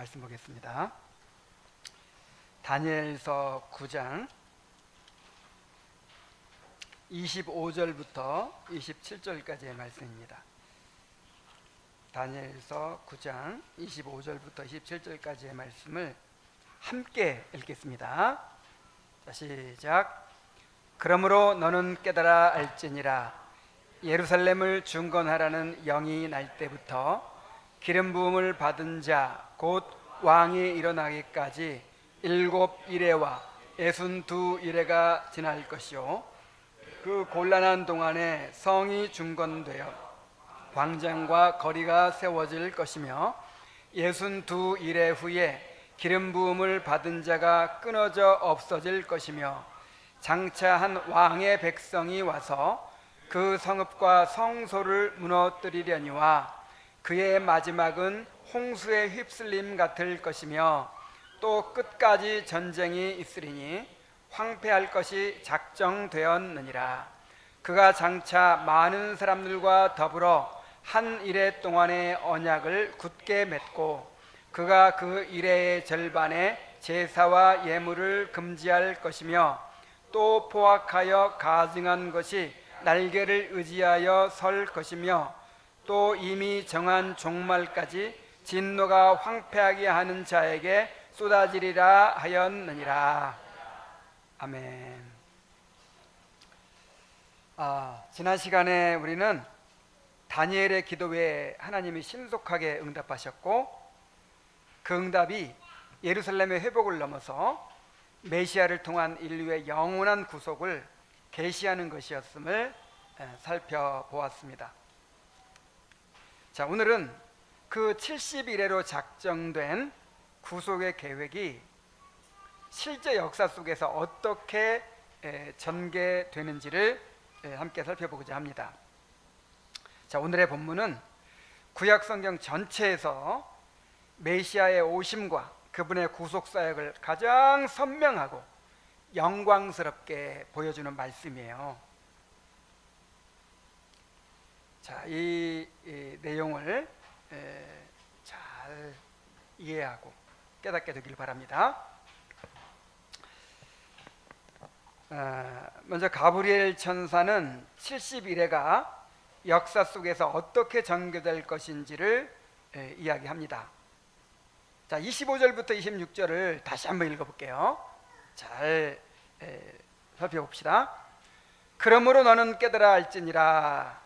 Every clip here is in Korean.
말씀 보겠습니다. 다니엘서 9장 25절부터 27절까지의 말씀입니다. 다니엘서 9장 25절부터 27절까지의 말씀을 함께 읽겠습니다. 자, 시작. 그러므로 너는 깨달아 알지니라. 예루살렘을 중건하라는 영이 날 때부터 기름 부음을 받은 자 곧 왕이 일어나기까지 7 이레와 62 이레가 지날 것이요, 그 곤란한 동안에 성이 중건되어 광장과 거리가 세워질 것이며 62 이레 후에 기름 부음을 받은 자가 끊어져 없어질 것이며, 장차 한 왕의 백성이 와서 그 성읍과 성소를 무너뜨리려니와 그의 마지막은 홍수의 휩쓸림 같을 것이며, 또 끝까지 전쟁이 있으리니 황폐할 것이 작정되었느니라. 그가 장차 많은 사람들과 더불어 한 이레 동안의 언약을 굳게 맺고, 그가 그 이레의 절반에 제사와 예물을 금지할 것이며, 또 포악하여 가증한 것이 날개를 의지하여 설 것이며, 또 이미 정한 종말까지 진노가 황폐하게 하는 자에게 쏟아지리라 하였느니라. 아멘. 지난 시간에 우리는 다니엘의 기도에 하나님이 신속하게 응답하셨고, 그 응답이 예루살렘의 회복을 넘어서 메시아를 통한 인류의 영원한 구속을 계시하는 것이었음을 살펴보았습니다. 자, 오늘은 그 70일에로 작정된 구속의 계획이 실제 역사 속에서 어떻게 전개되는지를 함께 살펴보고자 합니다. 자, 오늘의 본문은 구약 성경 전체에서 메시아의 오심과 그분의 구속 사역을 가장 선명하고 영광스럽게 보여주는 말씀이에요. 자, 이 내용을 잘 이해하고 깨닫게 되길 바랍니다. 먼저 가브리엘 천사는 70일에가 역사 속에서 어떻게 전개될 것인지를 이야기합니다. 자, 25절부터 26절을 다시 한번 읽어볼게요. 잘 살펴봅시다. 그러므로 너는 깨달아 알지니라.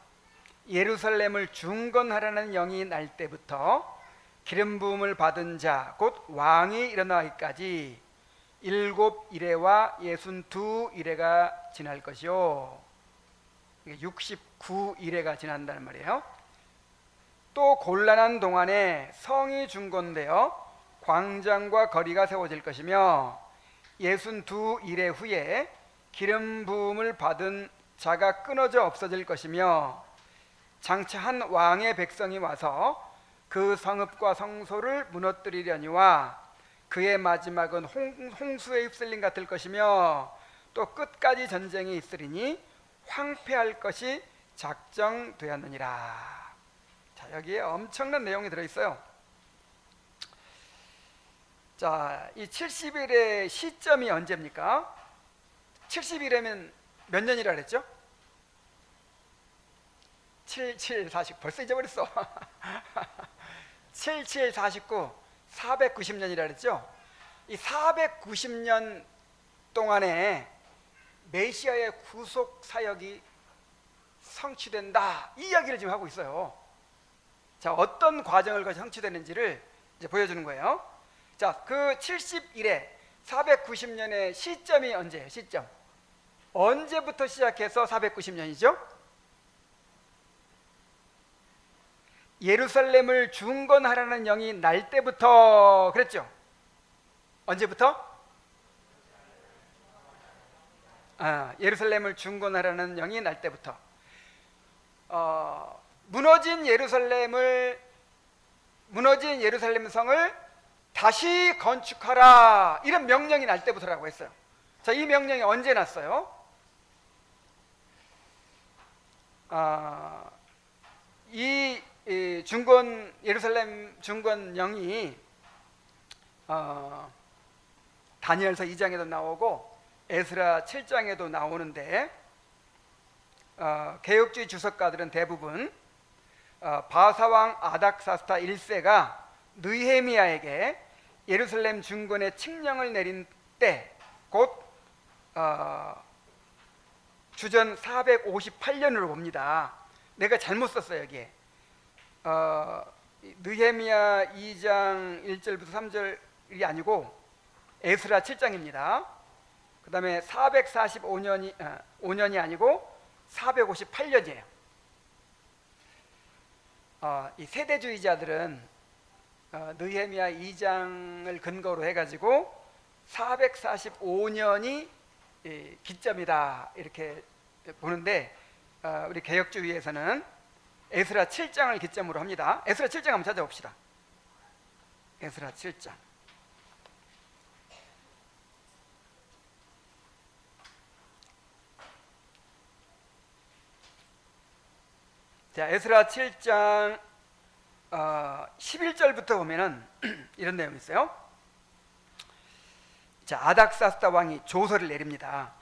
예루살렘을 중건하라는 영이 날 때부터 기름 부음을 받은 자 곧 왕이 일어나기까지 7 이레와 62 이레가 지날 것이요, 69 이레가 지난다는 말이에요. 또 곤란한 동안에 성이 중건되어 광장과 거리가 세워질 것이며 62 이레 후에 기름 부음을 받은 자가 끊어져 없어질 것이며, 장차 한 왕의 백성이 와서 그 성읍과 성소를 무너뜨리려니와 그의 마지막은 홍수의 휩쓸림 같을 것이며, 또 끝까지 전쟁이 있으리니 황폐할 것이 작정되었느니라. 자, 여기에 엄청난 내용이 들어있어요. 자, 이 70일의 시점이 언제입니까? 70일이면 몇 년이라 그랬죠? 77, 49 벌써 잊어버렸어. 77, 49 490년이라 그랬죠. 이 490년 동안에 메시아의 구속 사역이 성취된다, 이 이야기를 지금 하고 있어요. 자, 어떤 과정을 거쳐 성취되는지를 이제 보여주는 거예요. 자, 그 70일에 490년의 시점이 언제예요? 시점 언제부터 시작해서 490년이죠? 예루살렘을 중건하라는 영이 날 때부터 그랬죠? 언제부터? 예루살렘을 중건하라는 영이 날 때부터 무너진 예루살렘 성을 다시 건축하라, 이런 명령이 날 때부터라고 했어요. 자, 이 명령이 언제 났어요? 이 예루살렘 중건령이 다니엘서 2장에도 나오고 에스라 7장에도 나오는데 개혁주의 주석가들은 대부분 바사왕 아닥사스다 1세가 느헤미야에게 예루살렘 중건의 칙령을 내린 때 곧 주전 458년으로 봅니다. 내가 잘못 썼어요 여기에. 느헤미야 2장 1절부터 3절이 아니고 에스라 7장입니다. 그 다음에 445년이 아니고 458년이에요. 이 세대주의자들은 느헤미야 2장을 근거로 해가지고 445년이 기점이다 이렇게 보는데 우리 개혁주의에서는 에스라 7장을 기점으로 합니다. 에스라 7장 한번 찾아봅시다. 에스라 7장. 자, 에스라 7장 11절부터 보면은 이런 내용이 있어요. 자, 아닥사스다 왕이 조서를 내립니다.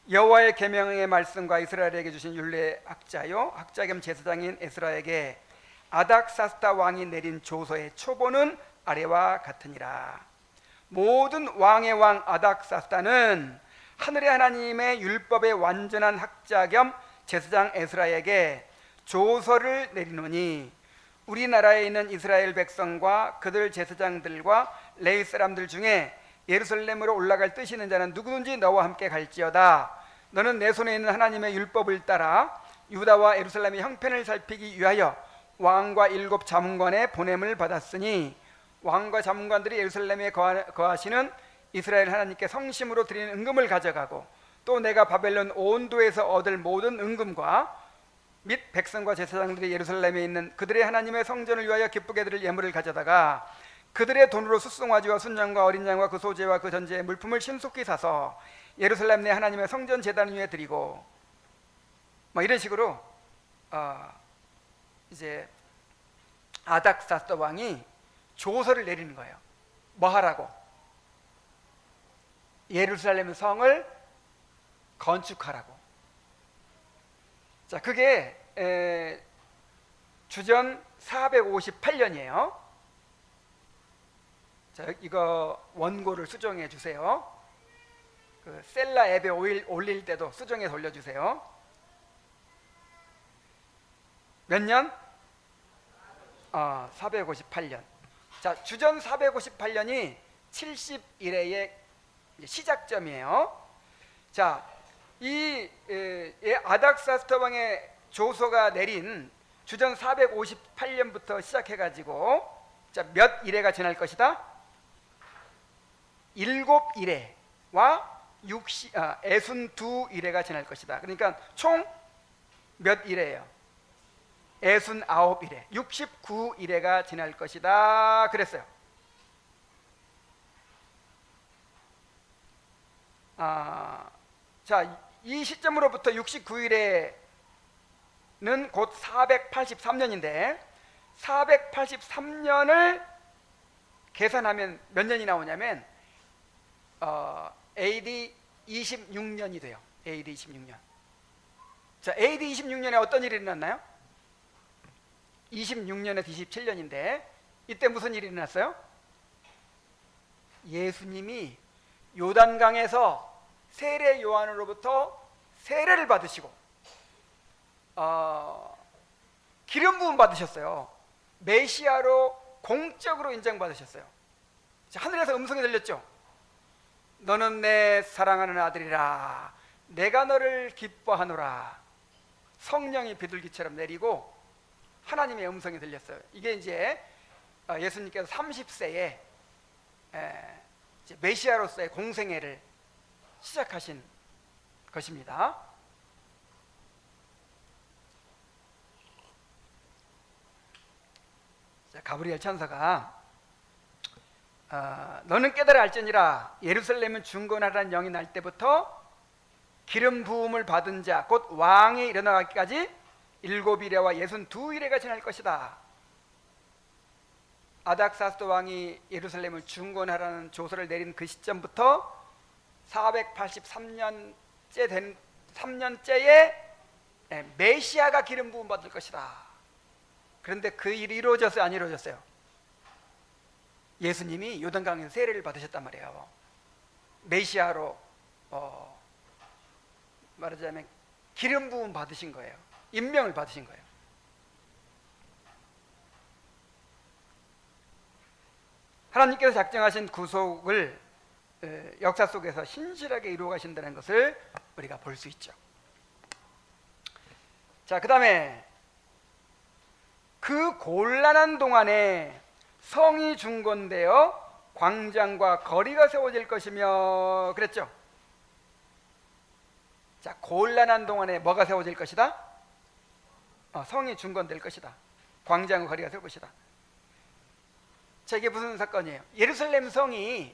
여호와의 계명의 말씀과 이스라엘에게 주신 율례 학자요 학자 겸 제사장인 에스라에게 아닥사스다 왕이 내린 조서의 초본은 아래와 같으니라. 모든 왕의 왕 아닥사스다는 하늘의 하나님의 율법의 완전한 학자 겸 제사장 에스라에게 조서를 내리노니 우리나라에 있는 이스라엘 백성과 그들 제사장들과 레위 사람들 중에 예루살렘으로 올라갈 뜻이 있는 자는 누구든지 너와 함께 갈지어다. 너는 내 손에 있는 하나님의 율법을 따라 유다와 예루살렘의 형편을 살피기 위하여 왕과 7 자문관의 보냄을 받았으니 왕과 자문관들이 예루살렘에 거하시는 이스라엘 하나님께 성심으로 드리는 은금을 가져가고 또 내가 바벨론 온도에서 얻을 모든 은금과 및 백성과 제사장들이 예루살렘에 있는 그들의 하나님의 성전을 위하여 기쁘게 드릴 예물을 가져다가 그들의 돈으로 숫송아지와 순양과 어린 양과 그 소재와 그 전제의 물품을 신속히 사서 예루살렘 내 하나님의 성전 제단 위에 드리고 뭐 이런 식으로 이제 아닥사스다 왕이 조서를 내리는 거예요. 뭐 하라고? 예루살렘 성을 건축하라고. 자, 그게 주전 458년이에요. 자, 이거 원고를 수정해 주세요. 그 셀라 앱에 올릴 때도 수정해서 올려주세요. 몇 년? 458년. 자, 주전 458년이 70일의 시작점이에요. 자, 이 아닥사스다 왕의 조서가 내린 주전 458년부터 시작해가지고 자, 몇 일회가 지날 것이다? 7일회와 62일회가 지날 것이다. 그러니까 총 몇 일회예요? 69일회, 69일회가 지날 것이다 그랬어요. 자, 이 시점으로부터 69일에는 곧 483년인데 483년을 계산하면 몇 년이 나오냐면 AD 26년이 돼요. AD 26년. 자, AD 26년에 어떤 일이 일어났나요? 26년에서 27년인데 이때 무슨 일이 일어났어요? 예수님이 요단강에서 세례 요한으로부터 세례를 받으시고 기름 부음 받으셨어요. 메시아로 공적으로 인정받으셨어요. 하늘에서 음성이 들렸죠. 너는 내 사랑하는 아들이라 내가 너를 기뻐하노라. 성령이 비둘기처럼 내리고 하나님의 음성이 들렸어요. 이게 이제 예수님께서 30세에 메시아로서의 공생애를 시작하신 것입니다. 자, 가브리엘 천사가 너는 깨달아 알지니라 예루살렘은 중건하라는 영이 날 때부터 기름 부음을 받은 자 곧 왕이 일어나기까지 7일회와 62일회가 지날 것이다. 아닥사스도 왕이 예루살렘을 중건하라는 조서를 내린 그 시점부터 483년째 된 3년째에 메시아가 기름 부음 받을 것이다. 그런데 그 일이 이루어졌어요, 안 이루어졌어요? 예수님이 요단강에서 세례를 받으셨단 말이에요. 메시아로 말하자면 기름 부음 받으신 거예요. 임명을 받으신 거예요. 하나님께서 작정하신 구속을 역사 속에서 신실하게 이루어 가신다는 것을 우리가 볼 수 있죠. 자, 그 다음에 그 곤란한 동안에 성이 중건되어 광장과 거리가 세워질 것이며 그랬죠. 자, 곤란한 동안에 뭐가 세워질 것이다? 성이 중건될 것이다. 광장과 거리가 세울 것이다. 자, 이게 무슨 사건이에요? 예루살렘 성이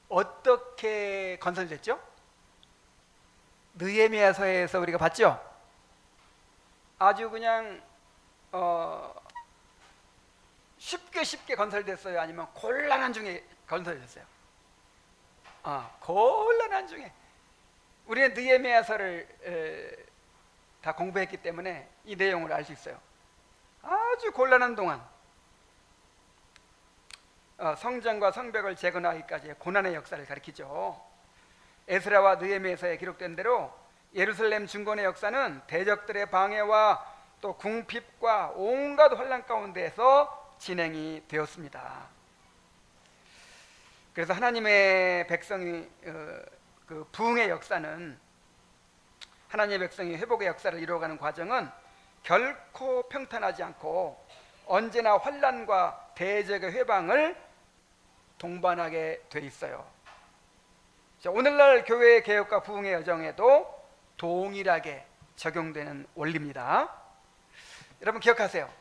어떻게 건설됐죠? 느헤미야서에서 우리가 봤죠? 아주 그냥 쉽게 건설됐어요? 아니면 곤란한 중에 건설됐어요? 곤란한 중에. 우리는 느헤미야서를 다 공부했기 때문에 이 내용을 알 수 있어요. 아주 곤란한 동안 성전과 성벽을 재건하기까지의 고난의 역사를 가리키죠. 에스라와 느헤미야서에 기록된 대로 예루살렘 중건의 역사는 대적들의 방해와 또 궁핍과 온갖 환난 가운데에서 진행이 되었습니다. 그래서 하나님의 백성이 그 부흥의 역사는, 하나님의 백성이 회복의 역사를 이루어가는 과정은 결코 평탄하지 않고 언제나 환난과 대적의 회방을 동반하게 돼 있어요. 자, 오늘날 교회의 개혁과 부흥의 여정에도 동일하게 적용되는 원리입니다. 여러분 기억하세요.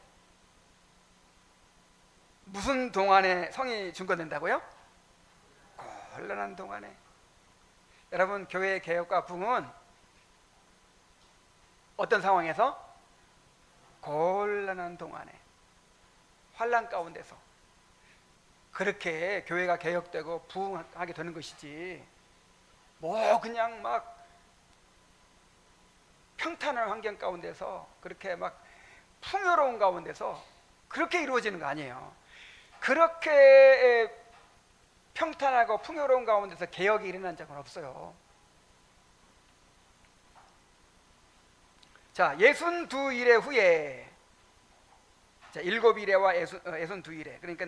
무슨 동안에 성이 중건된다고요? 곤란한 동안에. 여러분, 교회의 개혁과 부흥은 어떤 상황에서? 곤란한 동안에, 환난 가운데서 그렇게 교회가 개혁되고 부흥하게 되는 것이지, 뭐 그냥 막 평탄한 환경 가운데서, 그렇게 막 풍요로운 가운데서 그렇게 이루어지는 거 아니에요. 그렇게 평탄하고 풍요로운 가운데서 개혁이 일어난 적은 없어요. 자, 62일의 후에, 자, 7일에와 62일에, 그러니까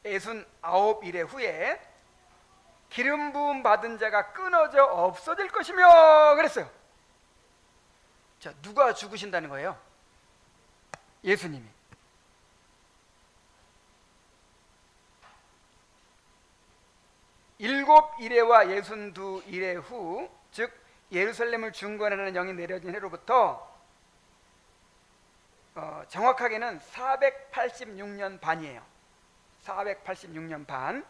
69일의 후에 기름 부음 받은 자가 끊어져 없어질 것이며 그랬어요. 자, 누가 죽으신다는 거예요? 예수님이. 일곱 일회와 62일의 후, 즉 예루살렘을 중건하는 영이 내려진 해로부터 정확하게는 486년 반이에요. 486년 반.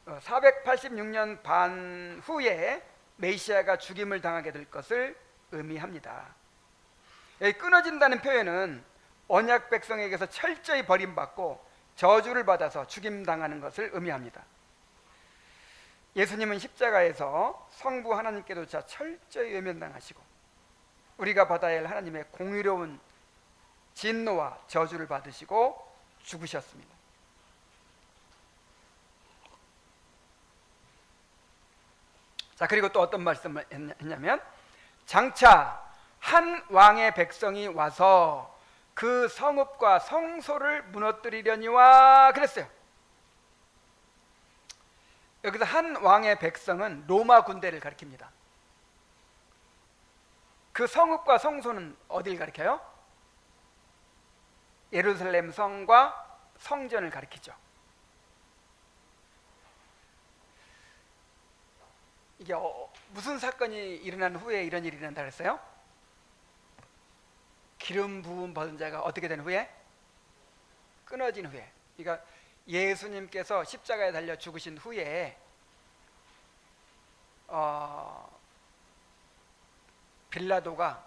486년 반 후에 메시아가 죽임을 당하게 될 것을 의미합니다. 여기 끊어진다는 표현은 언약 백성에게서 철저히 버림받고 저주를 받아서 죽임당하는 것을 의미합니다. 예수님은 십자가에서 성부 하나님께조차 철저히 외면당하시고 우리가 받아야 할 하나님의 공의로운 진노와 저주를 받으시고 죽으셨습니다. 자, 그리고 또 어떤 말씀을 했냐면, 장차 한 왕의 백성이 와서 그 성읍과 성소를 무너뜨리려니와 그랬어요. 여기서 한 왕의 백성은 로마 군대를 가리킵니다. 그 성읍과 성소는 어디를 가리켜요? 예루살렘 성과 성전을 가리키죠. 이게 무슨 사건이 일어난 후에 이런 일이 일어난다 그랬어요? 기름 부음 받은 자가 어떻게 된 후에? 끊어진 후에. 그러니까 예수님께서 십자가에 달려 죽으신 후에 빌라도가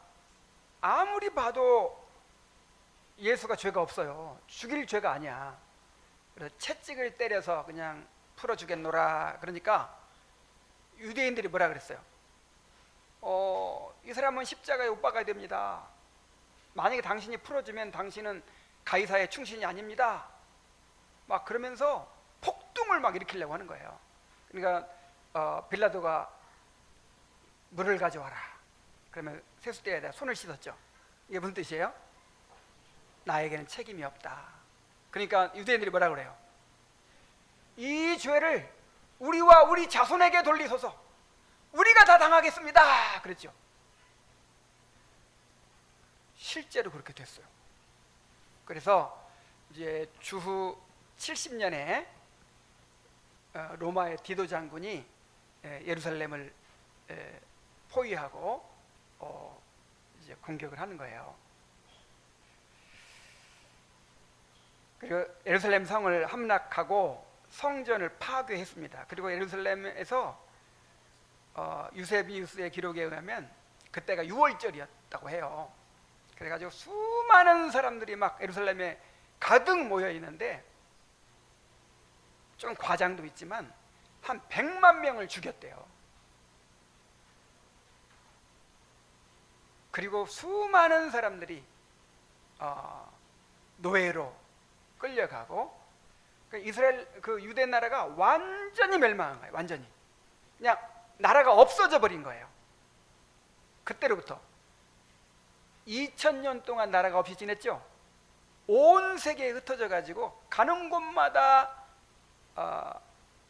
아무리 봐도 예수가 죄가 없어요. 죽일 죄가 아니야. 그래서 채찍을 때려서 그냥 풀어주겠노라. 그러니까 유대인들이 뭐라 그랬어요? 이 사람은 십자가에 못 박아야 됩니다. 만약에 당신이 풀어주면 당신은 가이사의 충신이 아닙니다. 막 그러면서 폭동을 막 일으키려고 하는 거예요. 그러니까 빌라도가 물을 가져와라. 그러면 세숫대에다 손을 씻었죠. 이게 무슨 뜻이에요? 나에게는 책임이 없다. 그러니까 유대인들이 뭐라 그래요? 이 죄를 우리와 우리 자손에게 돌리소서. 우리가 다 당하겠습니다. 그랬죠. 실제로 그렇게 됐어요. 그래서 이제 주후 70년에 로마의 디도 장군이 예루살렘을 포위하고 이제 공격을 하는 거예요. 그리고 예루살렘 성을 함락하고 성전을 파괴했습니다. 그리고 예루살렘에서 유세비우스의 기록에 의하면 그때가 6월절이었다고 해요. 그래가지고 수많은 사람들이 막 예루살렘에 가득 모여 있는데, 좀 과장도 있지만 한 100만 명을 죽였대요. 그리고 수많은 사람들이 노예로 끌려가고, 이스라엘 그 유대 나라가 완전히 멸망한 거예요. 완전히 그냥 나라가 없어져 버린 거예요. 그때로부터 2000년 동안 나라가 없이 지냈죠. 온 세계에 흩어져 가지고 가는 곳마다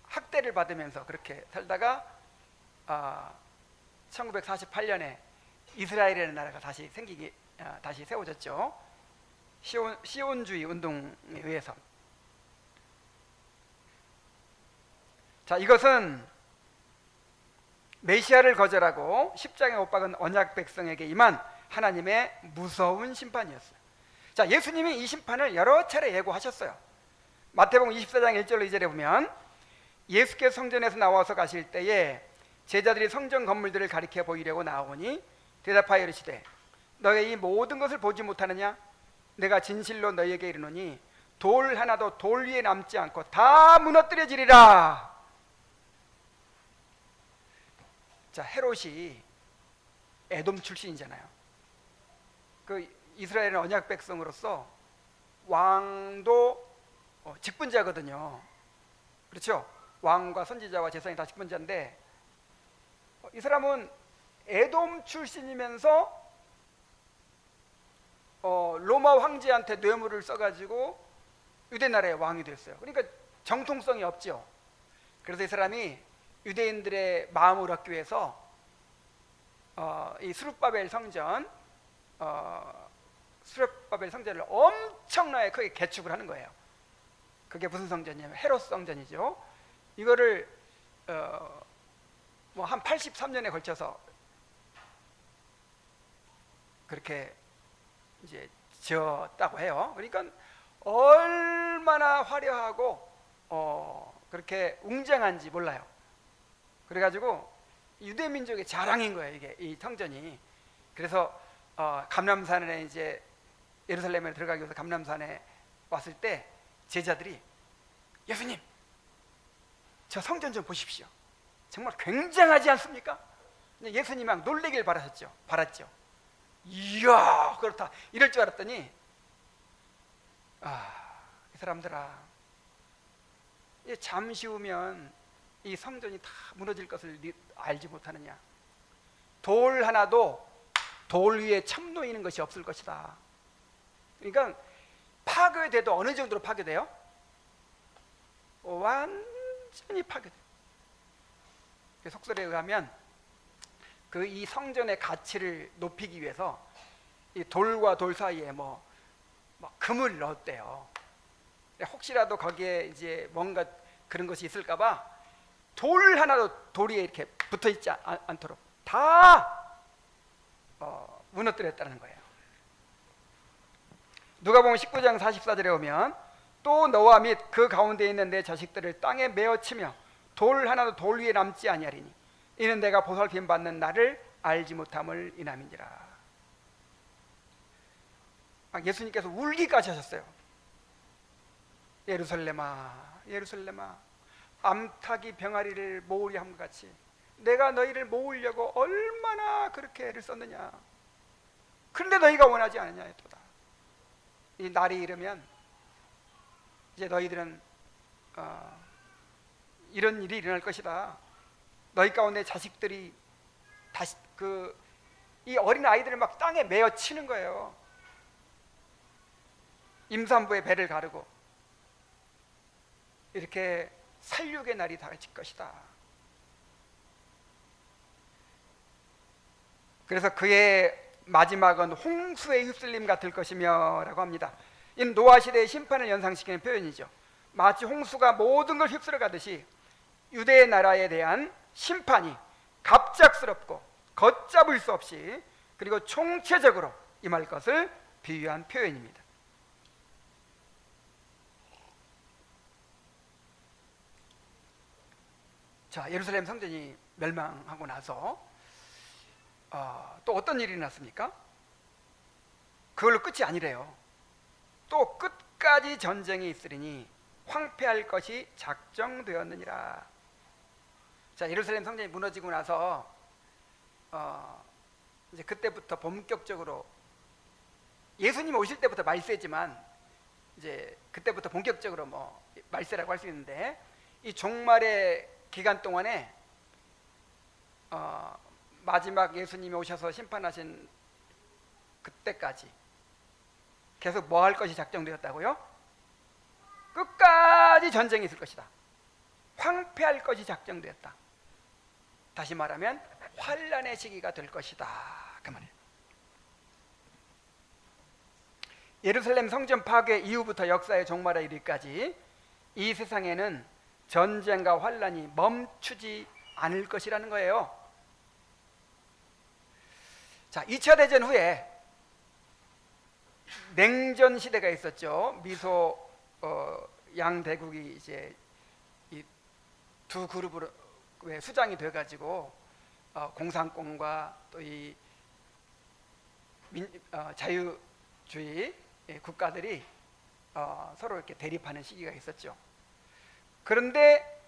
학대를 받으면서 그렇게 살다가 1948년에 이스라엘이라는 나라가 다시 다시 세워졌죠. 시온주의 운동에 의해서. 자, 이것은 메시아를 거절하고 십자가에 못 박은 언약 백성에게 임한 하나님의 무서운 심판이었어요. 자, 예수님이 이 심판을 여러 차례 예고하셨어요. 마태복음 24장 1절로 2절에 보면, 예수께서 성전에서 나와서 가실 때에 제자들이 성전 건물들을 가리켜 보이려고 나오니 대답하여 이르시되, 너희 이 모든 것을 보지 못하느냐? 내가 진실로 너희에게 이르노니 돌 하나도 돌 위에 남지 않고 다 무너뜨려지리라. 자, 헤롯이 에돔 출신이잖아요. 그 이스라엘은 언약 백성으로서 왕도 직분자거든요. 그렇죠? 왕과 선지자와 제사장이 다 직분자인데, 이 사람은 에돔 출신이면서 로마 황제한테 뇌물을 써가지고 유대 나라의 왕이 됐어요. 그러니까 정통성이 없죠. 그래서 이 사람이 유대인들의 마음을 얻기 위해서 이 스룹바벨 성전을 엄청나게 크게 개축을 하는 거예요. 그게 무슨 성전이냐면 헤롯 성전이죠. 이거를 뭐 한 83년에 걸쳐서 그렇게 이제 지었다고 해요. 그러니까 얼마나 화려하고 그렇게 웅장한지 몰라요. 그래가지고 유대 민족의 자랑인 거예요, 이게 이 성전이. 그래서 감람산에 이제 예루살렘에 들어가기 위해서 감람산에 왔을 때 제자들이, 예수님, 저 성전 좀 보십시오. 정말 굉장하지 않습니까? 예수님이 막 놀래길 바랐죠. 이야, 그렇다. 이럴 줄 알았더니, 이 사람들아, 잠시 후면 이 성전이 다 무너질 것을 알지 못하느냐? 돌 하나도 돌 위에 참 놓이는 것이 없을 것이다. 그러니까 파괴돼도 어느 정도로 파괴돼요? 완전히 파괴돼요. 속설에 의하면 이 성전의 가치를 높이기 위해서 이 돌과 돌 사이에 뭐 금을 넣었대요. 혹시라도 거기에 이제 뭔가 그런 것이 있을까봐 돌 하나도 돌 위에 이렇게 붙어 있지 않도록 다 무너뜨렸다는 거예요. 누가복음 19장 44절에 오면, 또 너와 및 그 가운데 있는 내 자식들을 땅에 메어 치며 돌 하나도 돌 위에 남지 아니하리니 이는 내가 보살핌 받는 나를 알지 못함을 인함이니라. 막 예수님께서 울기까지 하셨어요. 예루살렘아 예루살렘아 암탉이 병아리를 모으려 함과 같이 내가 너희를 모으려고 얼마나 그렇게 애를 썼느냐. 그런데 너희가 원하지 않느냐 했도다. 이 날이 이르면 이제 너희들은 이런 일이 일어날 것이다. 너희 가운데 자식들이 다시 이 어린 아이들을 막 땅에 메어 치는 거예요. 임산부의 배를 가르고 이렇게 살육의 날이 닥칠 것이다. 그래서 그의 마지막은 홍수의 휩쓸림 같을 것이며 라고 합니다. 이 노아 시대의 심판을 연상시키는 표현이죠. 마치 홍수가 모든 걸 휩쓸어 가듯이 유대의 나라에 대한 심판이 갑작스럽고 걷잡을 수 없이 그리고 총체적으로 임할 것을 비유한 표현입니다. 자, 예루살렘 성전이 멸망하고 나서 또 어떤 일이 났습니까? 그걸로 끝이 아니래요. 또 끝까지 전쟁이 있으리니 황폐할 것이 작정되었느니라. 자, 예루살렘 성전이 무너지고 나서 이제 그때부터 본격적으로 예수님 오실 때부터 말세지만 이제 그때부터 본격적으로 뭐 말세라고 할 수 있는데 이 종말의 기간 동안에 마지막 예수님이 오셔서 심판하신 그때까지 계속 뭐 할 것이 작정되었다고요? 끝까지 전쟁이 있을 것이다. 황폐할 것이 작정되었다. 다시 말하면 환란의 시기가 될 것이다. 그 말이에요. 예루살렘 성전 파괴 이후부터 역사의 종말에 이르기까지 이 세상에는 전쟁과 환란이 멈추지 않을 것이라는 거예요. 자, 2차 대전 후에 냉전 시대가 있었죠. 미소 양대국이 이제 이 두 그룹으로 수장이 돼가지고 공산권과 또 이 자유주의 국가들이 서로 이렇게 대립하는 시기가 있었죠. 그런데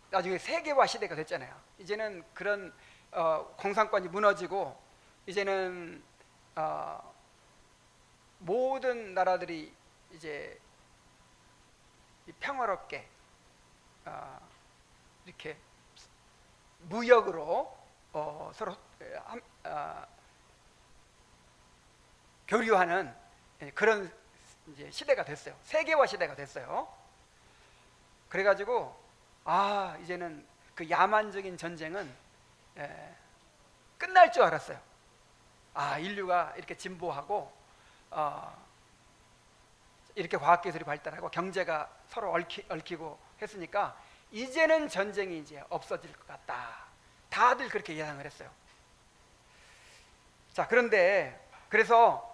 나중에 세계화 시대가 됐잖아요. 이제는 그런 공산권이 무너지고 이제는 모든 나라들이 이제 평화롭게 이렇게 무역으로 서로 교류하는 그런 이제 시대가 됐어요. 세계화 시대가 됐어요. 그래가지고 이제는 그 야만적인 전쟁은 끝날 줄 알았어요. 인류가 이렇게 진보하고 이렇게 과학기술이 발달하고 경제가 서로 얽히고 했으니까 이제는 전쟁이 이제 없어질 것 같다. 다들 그렇게 예상을 했어요. 자, 그런데 그래서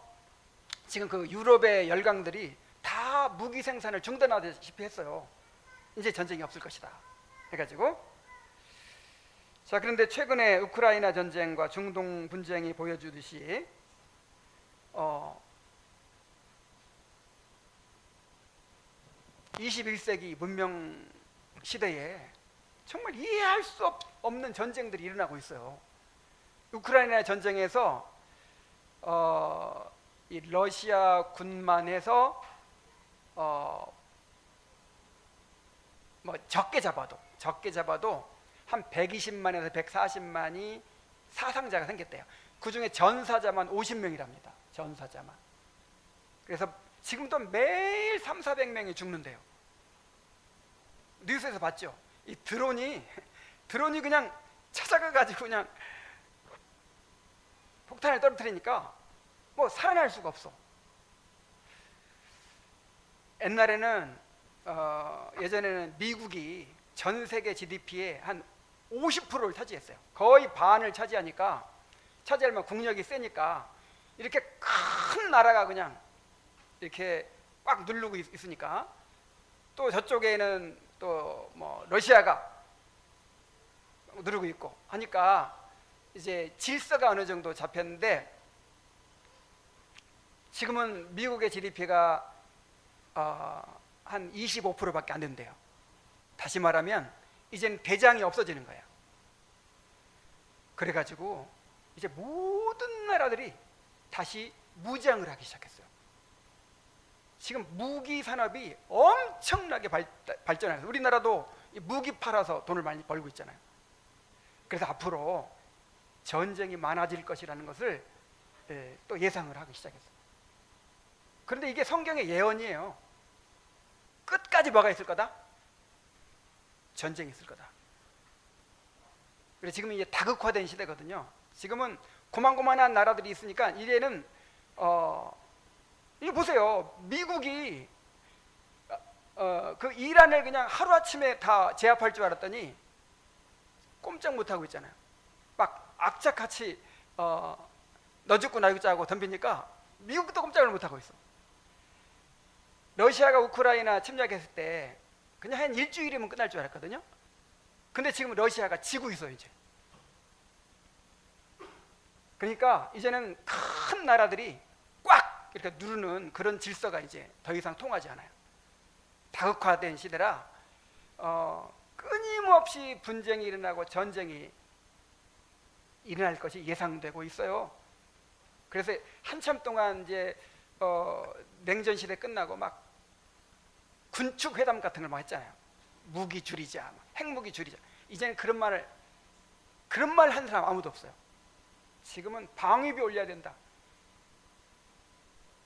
지금 그 유럽의 열강들이 다 무기 생산을 중단하다시피 했어요. 이제 전쟁이 없을 것이다 해가지고. 자, 그런데 최근에 우크라이나 전쟁과 중동 분쟁이 보여주듯이 21세기 문명 시대에 정말 이해할 수 없는 전쟁들이 일어나고 있어요. 우크라이나 전쟁에서 이 러시아 군만 해서 뭐 적게 잡아도 한 120만에서 140만이 사상자가 생겼대요. 그 중에 전사자만 50명이랍니다. 전사자만. 그래서 지금도 매일 300~400명이 죽는데요. 뉴스에서 봤죠? 이 드론이 그냥 찾아가가지고 그냥 폭탄을 떨어뜨리니까 뭐 살아날 수가 없어. 옛날에는 예전에는 미국이 전 세계 GDP의 한 50%를 차지했어요. 거의 반을 차지하니까, 차지하면 국력이 세니까 이렇게 큰 나라가 그냥 이렇게 꽉 누르고 있으니까, 또 저쪽에는 또 뭐 러시아가 누르고 있고 하니까 이제 질서가 어느 정도 잡혔는데, 지금은 미국의 GDP가 한 25%밖에 안 된대요. 다시 말하면 이제는 대장이 없어지는 거예요. 그래가지고 이제 모든 나라들이 다시 무장을 하기 시작했어요. 지금 무기 산업이 엄청나게 발전해서 우리나라도 무기 팔아서 돈을 많이 벌고 있잖아요. 그래서 앞으로 전쟁이 많아질 것이라는 것을 또 예상을 하기 시작했어요. 그런데 이게 성경의 예언이에요. 끝까지 뭐가 있을 거다? 전쟁이 있을 거다. 그래서 지금은 이제 다극화된 시대거든요. 지금은 고만고만한 나라들이 있으니까 이제는 이거 보세요. 미국이 그 이란을 그냥 하루아침에 다 제압할 줄 알았더니 꼼짝 못하고 있잖아요. 막 악착같이 너 죽고 나 죽자 하고 덤비니까 미국도 꼼짝을 못하고 있어. 러시아가 우크라이나 침략했을 때 그냥 한 일주일이면 끝날 줄 알았거든요. 근데 지금 러시아가 지고 있어요 이제. 그러니까 이제는 큰 나라들이 꽉 이렇게 누르는 그런 질서가 이제 더 이상 통하지 않아요. 다극화된 시대라 끊임없이 분쟁이 일어나고 전쟁이 일어날 것이 예상되고 있어요. 그래서 한참 동안 이제 냉전 시대 끝나고 막 군축 회담 같은 걸 막 했잖아요. 무기 줄이자, 핵무기 줄이자. 이제는 그런 말 한 사람 아무도 없어요. 지금은 방위비 올려야 된다.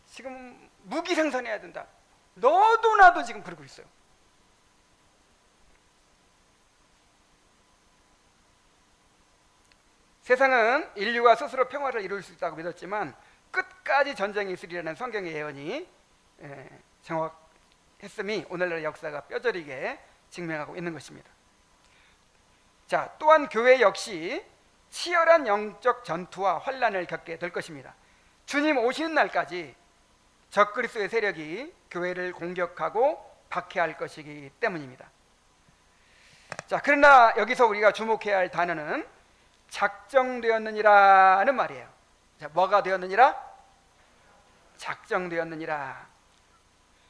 지금 무기 생산해야 된다. 너도 나도 지금 그러고 있어요. 세상은 인류가 스스로 평화를 이룰 수 있다고 믿었지만 끝까지 전쟁이 있으리라는 성경의 예언이 정확했음이 오늘날 역사가 뼈저리게 증명하고 있는 것입니다. 자, 또한 교회 역시 치열한 영적 전투와 환란을 겪게 될 것입니다. 주님 오시는 날까지 적그리스도의 세력이 교회를 공격하고 박해할 것이기 때문입니다. 자, 그러나 여기서 우리가 주목해야 할 단어는 작정되었느니라는 말이에요. 자, 뭐가 되었느니라? 작정되었느니라.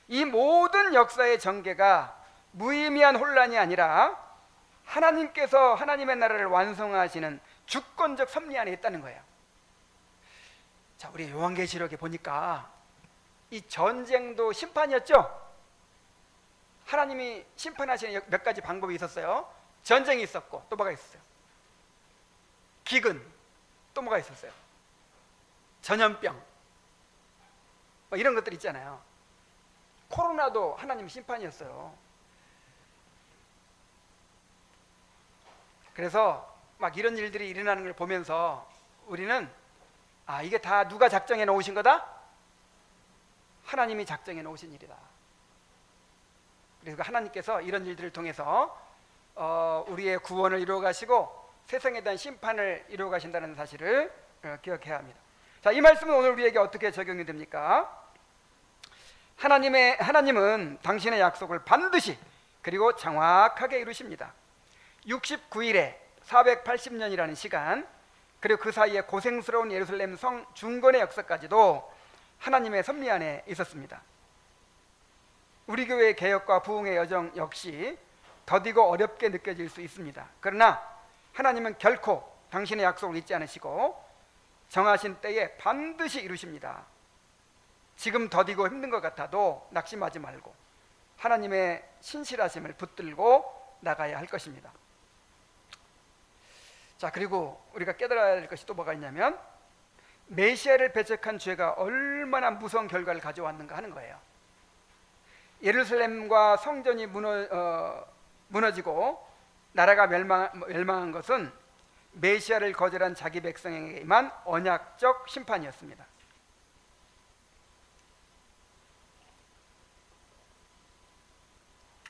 이 모든 역사의 전개가 무의미한 혼란이 아니라 하나님께서 하나님의 나라를 완성하시는 주권적 섭리 안에 있다는 거예요. 자, 우리 요한계시록에 보니까 이 전쟁도 심판이었죠. 하나님이 심판하시는 몇 가지 방법이 있었어요. 전쟁이 있었고 또 뭐가 있었어요? 기근, 또 뭐가 있었어요? 전염병, 뭐 이런 것들 있잖아요. 코로나도 하나님 심판이었어요. 그래서 막 이런 일들이 일어나는 걸 보면서 우리는 이게 다 누가 작정해 놓으신 거다? 하나님이 작정해 놓으신 일이다. 그래서 하나님께서 이런 일들을 통해서 우리의 구원을 이루어 가시고 세상에 대한 심판을 이루어 가신다는 사실을 기억해야 합니다. 자, 이 말씀은 오늘 우리에게 어떻게 적용이 됩니까? 하나님은 당신의 약속을 반드시 그리고 정확하게 이루십니다. 69일에 480년이라는 시간, 그리고 그 사이에 고생스러운 예루살렘 성 중건의 역사까지도 하나님의 섭리 안에 있었습니다. 우리 교회의 개혁과 부흥의 여정 역시 더디고 어렵게 느껴질 수 있습니다. 그러나 하나님은 결코 당신의 약속을 잊지 않으시고 정하신 때에 반드시 이루십니다. 지금 더디고 힘든 것 같아도 낙심하지 말고 하나님의 신실하심을 붙들고 나가야 할 것입니다. 자, 그리고 우리가 깨달아야 될 것이 또 뭐가 있냐면 메시아를 배척한 죄가 얼마나 무서운 결과를 가져왔는가 하는 거예요. 예루살렘과 성전이 무너지고 나라가 멸망한 것은 메시아를 거절한 자기 백성에게만 언약적 심판이었습니다.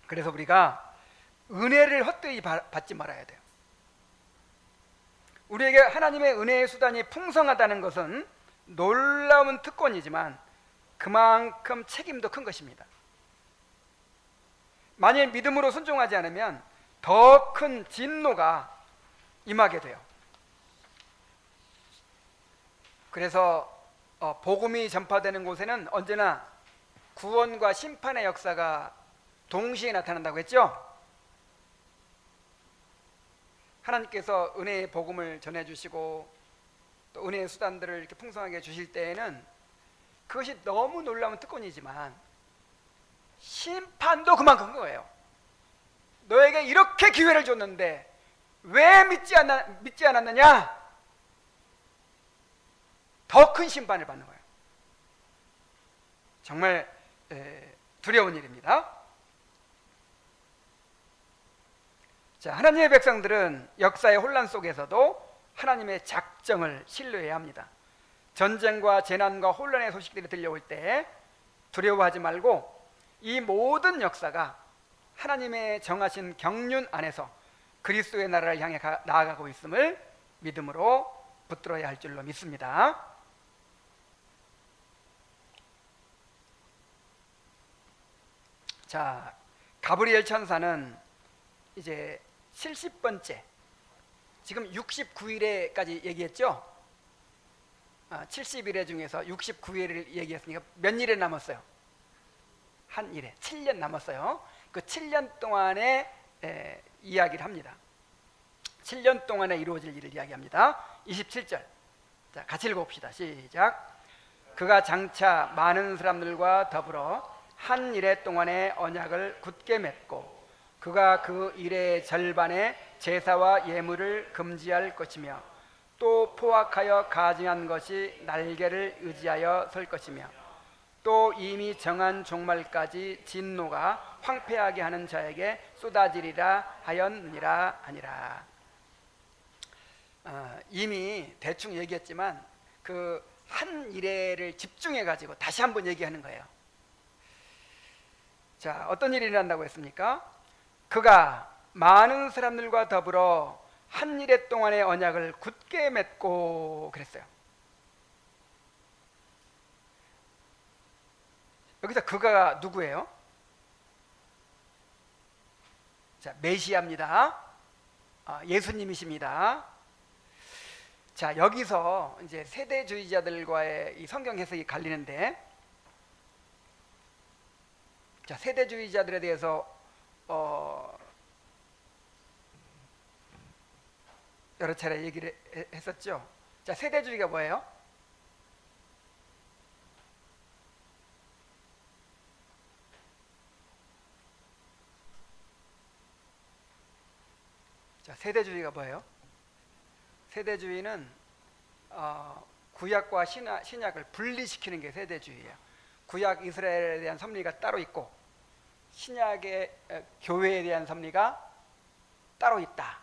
그래서 우리가 은혜를 헛되이 받지 말아야 돼요. 우리에게 하나님의 은혜의 수단이 풍성하다는 것은 놀라운 특권이지만 그만큼 책임도 큰 것입니다. 만일 믿음으로 순종하지 않으면 더 큰 진노가 임하게 돼요. 그래서 복음이 전파되는 곳에는 언제나 구원과 심판의 역사가 동시에 나타난다고 했죠. 하나님께서 은혜의 복음을 전해주시고 또 은혜의 수단들을 이렇게 풍성하게 주실 때에는 그것이 너무 놀라운 특권이지만 심판도 그만큼 큰 거예요. 너에게 이렇게 기회를 줬는데 왜 믿지 않았느냐? 더 큰 심판을 받는 거예요. 정말 두려운 일입니다. 자, 하나님의 백성들은 역사의 혼란 속에서도 하나님의 작정을 신뢰해야 합니다. 전쟁과 재난과 혼란의 소식들이 들려올 때 두려워하지 말고 이 모든 역사가 하나님의 정하신 경륜 안에서 그리스도의 나라를 향해 나아가고 있음을 믿음으로 붙들어야 할 줄로 믿습니다. 자, 가브리엘 천사는 이제 70번째, 지금 69일에까지 얘기했죠. 70일에 중에서 69일을 얘기했으니까 몇 일에 남았어요? 한 일에 7년 남았어요. 그 7년 동안의 이야기를 합니다. 7년 동안에 이루어질 일을 이야기합니다. 27절, 자, 같이 읽어봅시다. 시작. 그가 장차 많은 사람들과 더불어 한 일해 동안의 언약을 굳게 맺고 그가 그 일의 절반에 제사와 예물을 금지할 것이며 또 포악하여 가증한 것이 날개를 의지하여 설 것이며 또 이미 정한 종말까지 진노가 황폐하게 하는 자에게 쏟아지리라 하였느니라 하니라. 이미 대충 얘기했지만 그 한 일회를 집중해 가지고 다시 한번 얘기하는 거예요. 자, 어떤 일이 일어난다고 했습니까? 그가 많은 사람들과 더불어 한 일해 동안의 언약을 굳게 맺고 그랬어요. 여기서 그가 누구예요? 자, 메시아입니다. 예수님이십니다. 자, 여기서 이제 세대주의자들과의 이 성경 해석이 갈리는데, 자, 세대주의자들에 대해서 여러 차례 얘기를 했었죠. 자, 세대주의가 뭐예요? 자, 세대주의가 뭐예요? 세대주의는 구약과 신약을 분리시키는 게 세대주의예요. 구약 이스라엘에 대한 섭리가 따로 있고 신약의 교회에 대한 섭리가 따로 있다.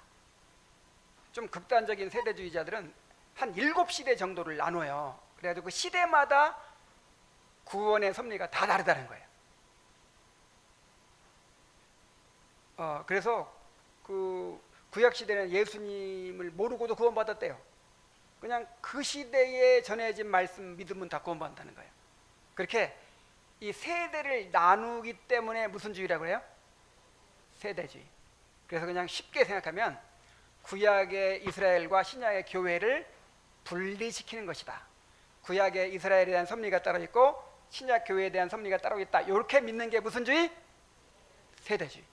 좀 극단적인 세대주의자들은 한 7시대 정도를 나눠요. 그래가지고 그 시대마다 구원의 섭리가 다 다르다는 거예요. 그래서 그 구약 시대는 예수님을 모르고도 구원받았대요. 그냥 그 시대에 전해진 말씀 믿으면 다 구원받는다는 거예요. 그렇게 이 세대를 나누기 때문에 무슨 주의라고 해요? 세대주의. 그래서 그냥 쉽게 생각하면 구약의 이스라엘과 신약의 교회를 분리시키는 것이다. 구약의 이스라엘에 대한 섭리가 따로 있고 신약 교회에 대한 섭리가 따로 있다. 이렇게 믿는 게 무슨 주의? 세대주의.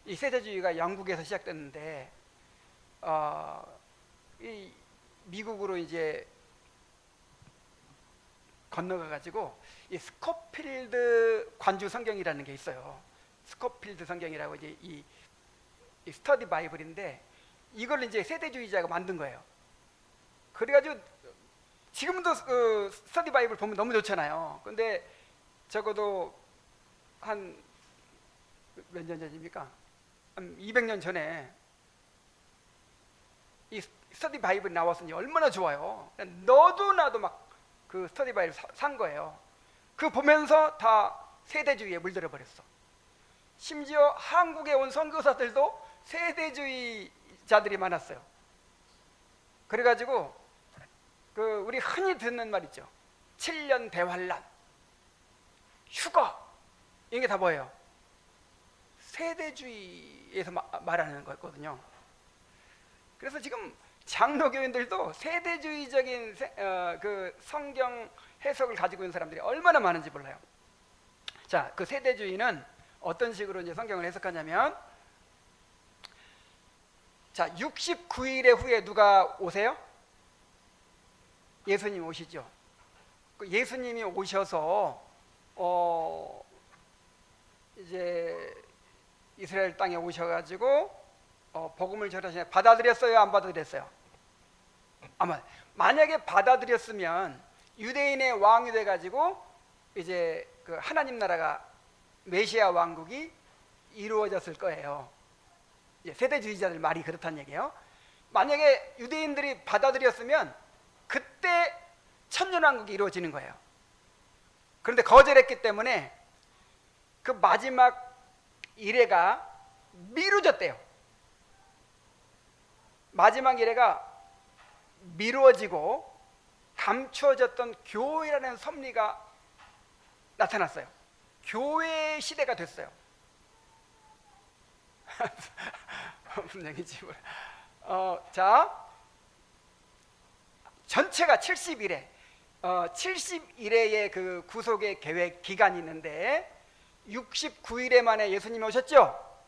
이 세대주의가 영국에서 시작됐는데 이 미국으로 이제 건너가 가지고 이 스코필드 관주 성경이라는 게 있어요. 스코필드 성경이라고 이제 이 스터디 바이블인데 이걸 이제 세대주의자가 만든 거예요. 그래가지고 지금도 스터디 바이블 보면 너무 좋잖아요. 근데 적어도 한 몇 년 전입니까? 한 200년 전에 이 스터디 바이블이 나왔으니 얼마나 좋아요. 너도 나도 막 그 스터디 바이블 산 거예요. 그 보면서 다 세대주의에 물들어 버렸어. 심지어 한국에 온 선교사들도 세대주의자들이 많았어요. 그래가지고 그 우리 흔히 듣는 말 있죠. 7년 대환란, 휴거, 이게 다 뭐예요? 세대주의에서 말하는 거거든요. 그래서 지금 장로교인들도 세대주의적인 그 성경 해석을 가지고 있는 사람들이 얼마나 많은지 몰라요. 자, 그 세대주의는 어떤 식으로 이제 성경을 해석하냐면, 자, 69일의 후에 누가 오세요? 예수님 오시죠. 예수님이 오셔서 이제 이스라엘 땅에 오셔가지고 복음을 전하시냐, 받아들였어요? 안 받아들였어요? 아마 만약에 받아들였으면 유대인의 왕이 돼가지고 이제 그 하나님 나라가 메시아 왕국이 이루어졌을 거예요. 세대주의자들 말이 그렇다는 얘기예요. 만약에 유대인들이 받아들였으면 그때 천년왕국이 이루어지는 거예요. 그런데 거절했기 때문에 그 마지막 이래가 미루어졌대요. 마지막 이래가 미루어지고 감추어졌던 교회라는 섭리가 나타났어요. 교회 시대가 됐어요. 무슨 얘기지? 자, 전체가 70일에 70일의 그 구속의 계획 기간이 있는데 69일에 만에 예수님이 오셨죠.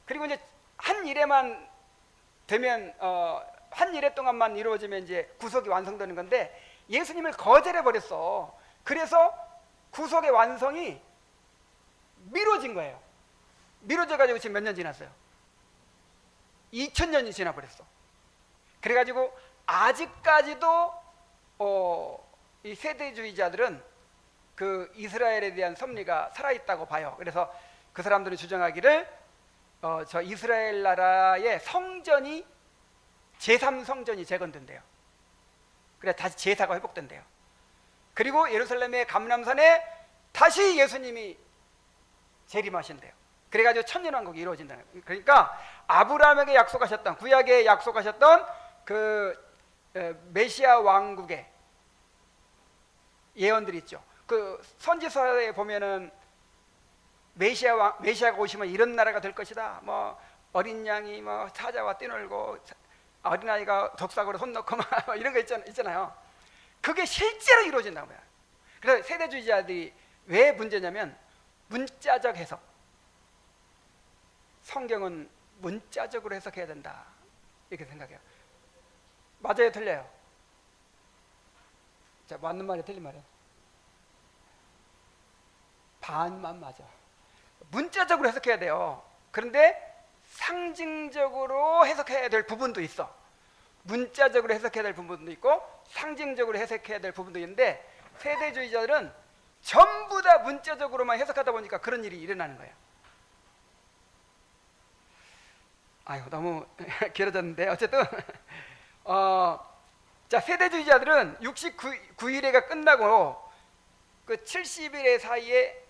그리고 이제 한 일에만 되면 한 일에 동안만 이루어지면 이제 구속이 완성되는 건데 예수님을 거절해 버렸어. 그래서 구속의 완성이 미뤄진 거예요. 미뤄져 가지고 지금 몇 년 지났어요? 2000년이 지나 버렸어. 그래 가지고 아직까지도 이 세대주의자들은 그 이스라엘에 대한 섭리가 살아있다고 봐요. 그래서 그 사람들이 주장하기를 저 이스라엘 나라의 성전이 제3성전이 재건된대요. 그래 다시 제사가 회복된대요. 그리고 예루살렘의 감람산에 다시 예수님이 재림하신대요. 그래가지고 천년왕국이 이루어진다는 거예요. 그러니까 아브라함에게 약속하셨던, 구약에 약속하셨던 그 메시아 왕국의 예언들이 있죠. 그 선지서에 보면은 메시아가 오시면 이런 나라가 될 것이다. 뭐 어린 양이 뭐 사자와 뛰놀고 어린아이가 덕사구로 손 넣고 막 이런 거 있잖아요. 그게 실제로 이루어진다는 거야. 그래서 세대주의자들이 왜 문제냐면 문자적 해석. 성경은 문자적으로 해석해야 된다 이렇게 생각해요. 맞아요, 틀려요? 자, 맞는 말이 틀린 말이에요. 반만 맞아. 문자적으로 해석해야 돼요. 그런데 상징적으로 해석해야 될 부분도 있어. 문자적으로 해석해야 될 부분도 있고 상징적으로 해석해야 될 부분도 있는데 세대주의자들은 전부 다 문자적으로만 해석하다 보니까 그런 일이 일어나는 거예요. 아유, 너무 길어졌는데 어쨌든 자, 세대주의자들은 69일회가 끝나고 그 70일의 사이에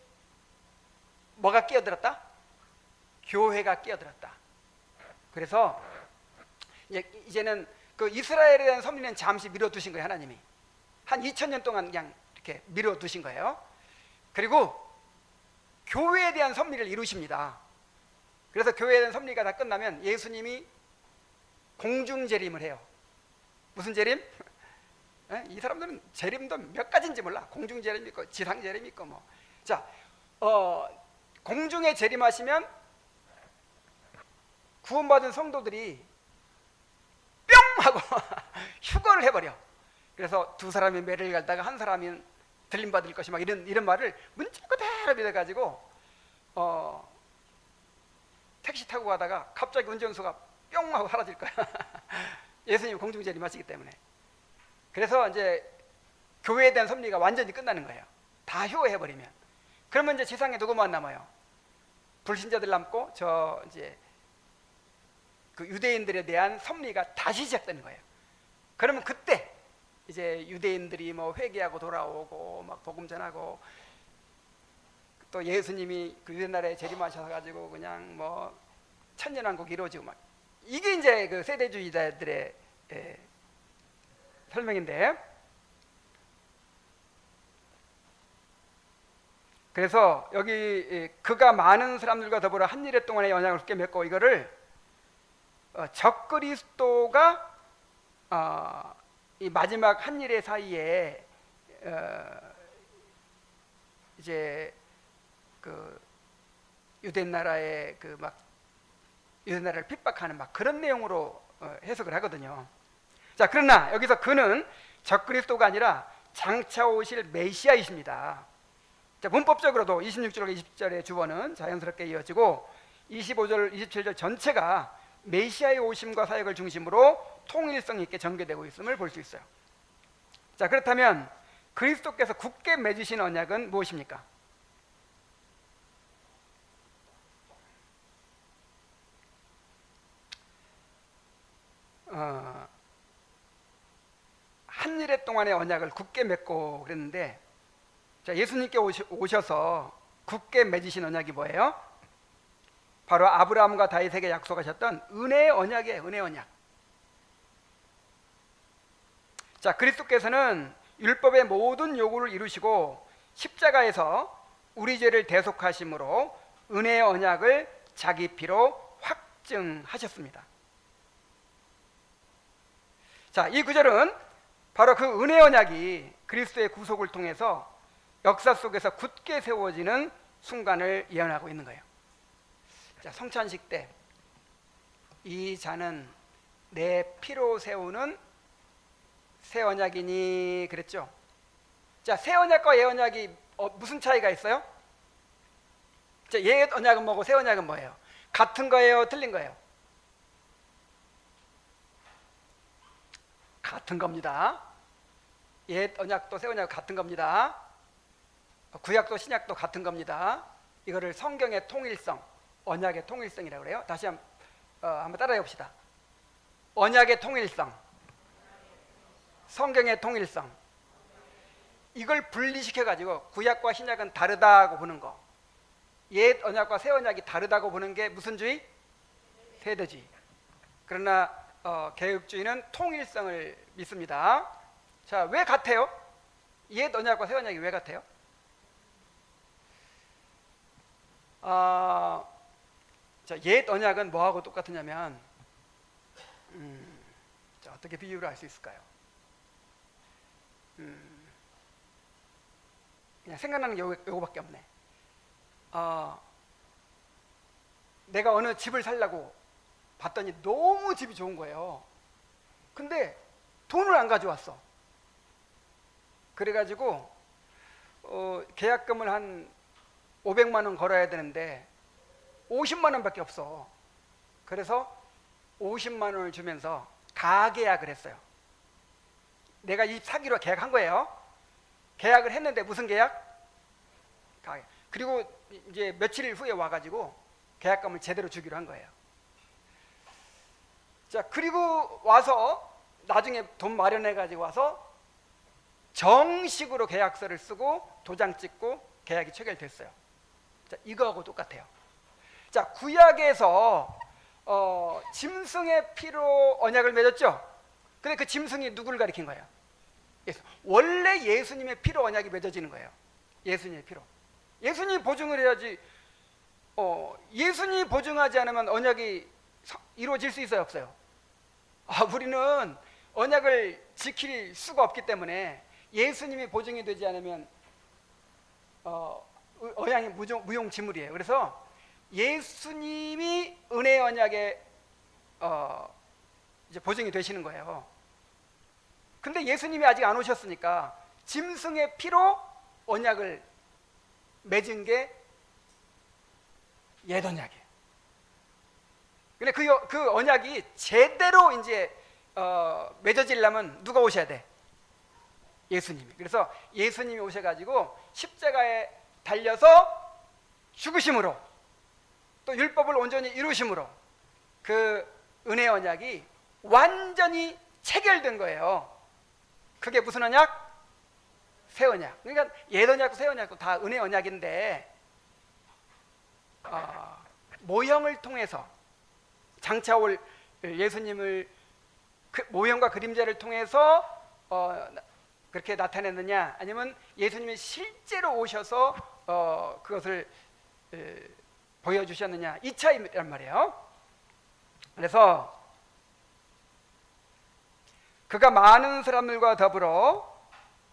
뭐가 끼어들었다? 교회가 끼어들었다. 그래서 이제는 그 이스라엘에 대한 섭리는 잠시 미뤄두신 거예요. 하나님이 한 2000년 동안 그냥 이렇게 미뤄두신 거예요. 그리고 교회에 대한 섭리를 이루십니다. 그래서 교회에 대한 섭리가 다 끝나면 예수님이 공중재림을 해요. 무슨 재림? 이 사람들은 재림도 몇 가지인지 몰라. 공중재림 있고 지상재림 있고 뭐. 자, 공중에 재림하시면 구원받은 성도들이 뿅 하고 휴거를 해버려. 그래서 두 사람이 매를 갈다가 한 사람이 들림받을 것이 막 이런 말을 문자 그대로 믿어가지고 택시 타고 가다가 갑자기 운전수가 뿅 하고 사라질 거야. 예수님 공중재림하시기 때문에. 그래서 이제 교회에 대한 섭리가 완전히 끝나는 거예요. 다 휴거해버리면. 그러면 이제 지상에 누구만 남아요? 불신자들 남고 저 이제 그 유대인들에 대한 섭리가 다시 시작되는 거예요. 그러면 그때 이제 유대인들이 뭐 회개하고 돌아오고 막 복음 전하고 또 예수님이 그 유대 나라에 재림하셔 가지고 그냥 뭐 천년왕국 이루어지고 막 이게 이제 그 세대주의자들의 설명인데, 그래서 여기 그가 많은 사람들과 더불어 한 일에 동안의 영향을 깊게 맺고 이거를 적그리스도가 이 마지막 한일의 사이에 이제 그 유대 나라의 그 막 유대 나라를 핍박하는 막 그런 내용으로 해석을 하거든요. 자, 그러나 여기서 그는 적그리스도가 아니라 장차 오실 메시아이십니다. 자, 문법적으로도 26절과 20절의 주어는 자연스럽게 이어지고 25절, 27절 전체가 메시아의 오심과 사역을 중심으로 통일성 있게 전개되고 있음을 볼 수 있어요. 자, 그렇다면 그리스도께서 굳게 맺으신 언약은 무엇입니까? 한일의 동안의 언약을 굳게 맺고 그랬는데, 자, 예수님께 오셔서 굳게 맺으신 언약이 뭐예요? 바로 아브라함과 다윗에게 약속하셨던 은혜의 언약이에요. 은혜의 언약. 자, 그리스도께서는 율법의 모든 요구를 이루시고 십자가에서 우리 죄를 대속하심으로 은혜의 언약을 자기 피로 확증하셨습니다. 자, 이 구절은 바로 그 은혜의 언약이 그리스도의 구속을 통해서 역사 속에서 굳게 세워지는 순간을 예언하고 있는 거예요. 자, 성찬식 때 이 잔은 내 피로 세우는 새 언약이니 그랬죠. 자, 새 언약과 옛 언약이 무슨 차이가 있어요? 자, 옛 언약은 뭐고 새 언약은 뭐예요? 같은 거예요, 틀린 거예요? 같은 겁니다. 옛 언약도 새 언약도 같은 겁니다. 구약도 신약도 같은 겁니다. 이거를 성경의 통일성, 언약의 통일성이라고 그래요. 다시 한번 따라해 봅시다. 언약의 통일성, 성경의 통일성. 이걸 분리시켜 가지고 구약과 신약은 다르다고 보는 거, 옛 언약과 새 언약이 다르다고 보는 게 무슨 주의? 세대주의. 그러나 개혁주의는 통일성을 믿습니다. 자, 왜 같아요? 옛 언약과 새 언약이 왜 같아요? 자, 옛 언약은 뭐하고 똑같으냐면 자, 어떻게 비유를 할 수 있을까요? 그냥 생각나는 게 요거밖에 없네. 내가 어느 집을 살려고 봤더니 너무 집이 좋은 거예요. 근데 돈을 안 가져왔어. 그래가지고 계약금을 한 500만 원 걸어야 되는데 50만 원밖에 없어. 그래서 50만 원을 주면서 가계약을 했어요. 내가 이 집 사기로 계약한 거예요. 계약을 했는데 무슨 계약? 가계. 그리고 이제 며칠 후에 와가지고 계약금을 제대로 주기로 한 거예요. 자, 그리고 와서 나중에 돈 마련해가지고 와서 정식으로 계약서를 쓰고 도장 찍고 계약이 체결됐어요. 자, 이거하고 똑같아요. 자, 구약에서 짐승의 피로 언약을 맺었죠. 근데 그 짐승이 누구를 가리킨 거예요? 원래 예수님의 피로 언약이 맺어지는 거예요. 예수님의 피로. 예수님이 보증을 해야지. 예수님이 보증하지 않으면 언약이 이루어질 수 있어요, 없어요? 우리는 언약을 지킬 수가 없기 때문에 예수님이 보증이 되지 않으면 언약이 무용지물이에요. 그래서 예수님이 은혜의 언약에 이제 보증이 되시는 거예요. 근데 예수님이 아직 안 오셨으니까 짐승의 피로 언약을 맺은 게 옛 언약이에요. 근데 그 언약이 제대로 이제 맺어지려면 누가 오셔야 돼? 예수님이. 그래서 예수님이 오셔가지고 십자가에 달려서 죽으심으로 또 율법을 온전히 이루심으로 그 은혜 언약이 완전히 체결된 거예요. 그게 무슨 언약? 새 언약. 그러니까 옛 언약도 새 언약도 다 은혜 언약인데 모형을 통해서 장차 올 예수님을 모형과 그림자를 통해서 그렇게 나타냈느냐, 아니면 예수님이 실제로 오셔서 그것을 보여주셨느냐, 이 차이란 말이에요. 그래서 그가 많은 사람들과 더불어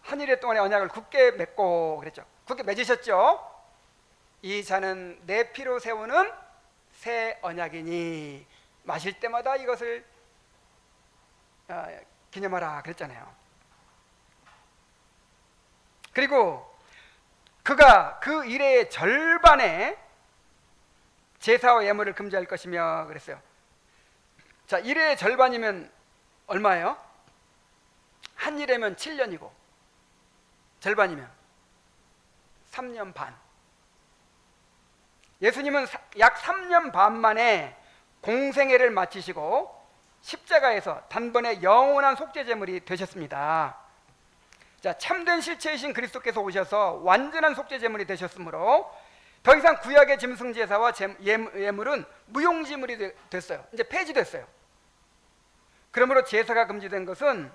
한 일해 동안의 언약을 굳게 맺고 그랬죠. 굳게 맺으셨죠. 이 잔은 내 피로 세우는 새 언약이니 마실 때마다 이것을 기념하라 그랬잖아요. 그리고 그가 그 일의 절반에 제사와 예물을 금지할 것이며 그랬어요. 자, 일의 절반이면 얼마예요? 한 일에면 7년이고 절반이면 3년 반. 예수님은 약 3년 반 만에 공생애를 마치시고 십자가에서 단번에 영원한 속죄제물이 되셨습니다. 자, 참된 실체이신 그리스도께서 오셔서 완전한 속죄제물이 되셨으므로 더 이상 구약의 짐승제사와 예물은 무용지물이 됐어요. 이제 폐지됐어요. 그러므로 제사가 금지된 것은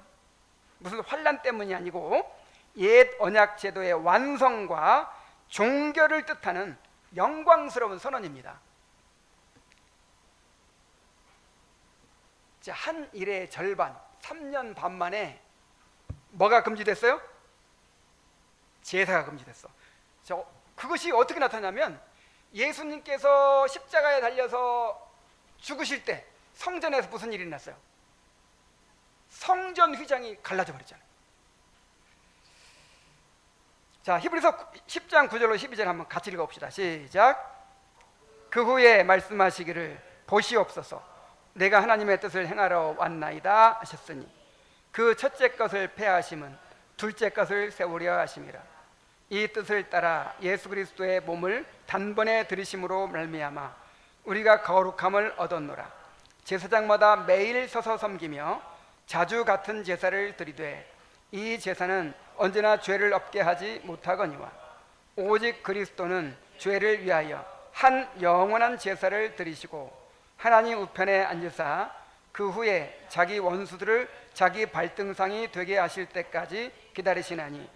무슨 환난 때문이 아니고 옛 언약 제도의 완성과 종결을 뜻하는 영광스러운 선언입니다. 자, 한 일의 절반 3년 반 만에 뭐가 금지됐어요? 제사가 금지됐어. 자, 그것이 어떻게 나타나냐면 예수님께서 십자가에 달려서 죽으실 때 성전에서 무슨 일이 났어요? 성전 휘장이 갈라져 버렸잖아요. 자, 히브리서 10장 9절로 12절 한번 같이 읽어봅시다. 시작. 그 후에 말씀하시기를 보시옵소서 내가 하나님의 뜻을 행하러 왔나이다 하셨으니 그 첫째 것을 폐하심은 둘째 것을 세우려 하심이라. 이 뜻을 따라 예수 그리스도의 몸을 단번에 들이심으로 말미암아 우리가 거룩함을 얻었노라. 제사장마다 매일 서서 섬기며 자주 같은 제사를 드리되 이 제사는 언제나 죄를 없게 하지 못하거니와 오직 그리스도는 죄를 위하여 한 영원한 제사를 드리시고 하나님 우편에 앉으사 그 후에 자기 원수들을 자기 발등상이 되게 하실 때까지 기다리시나니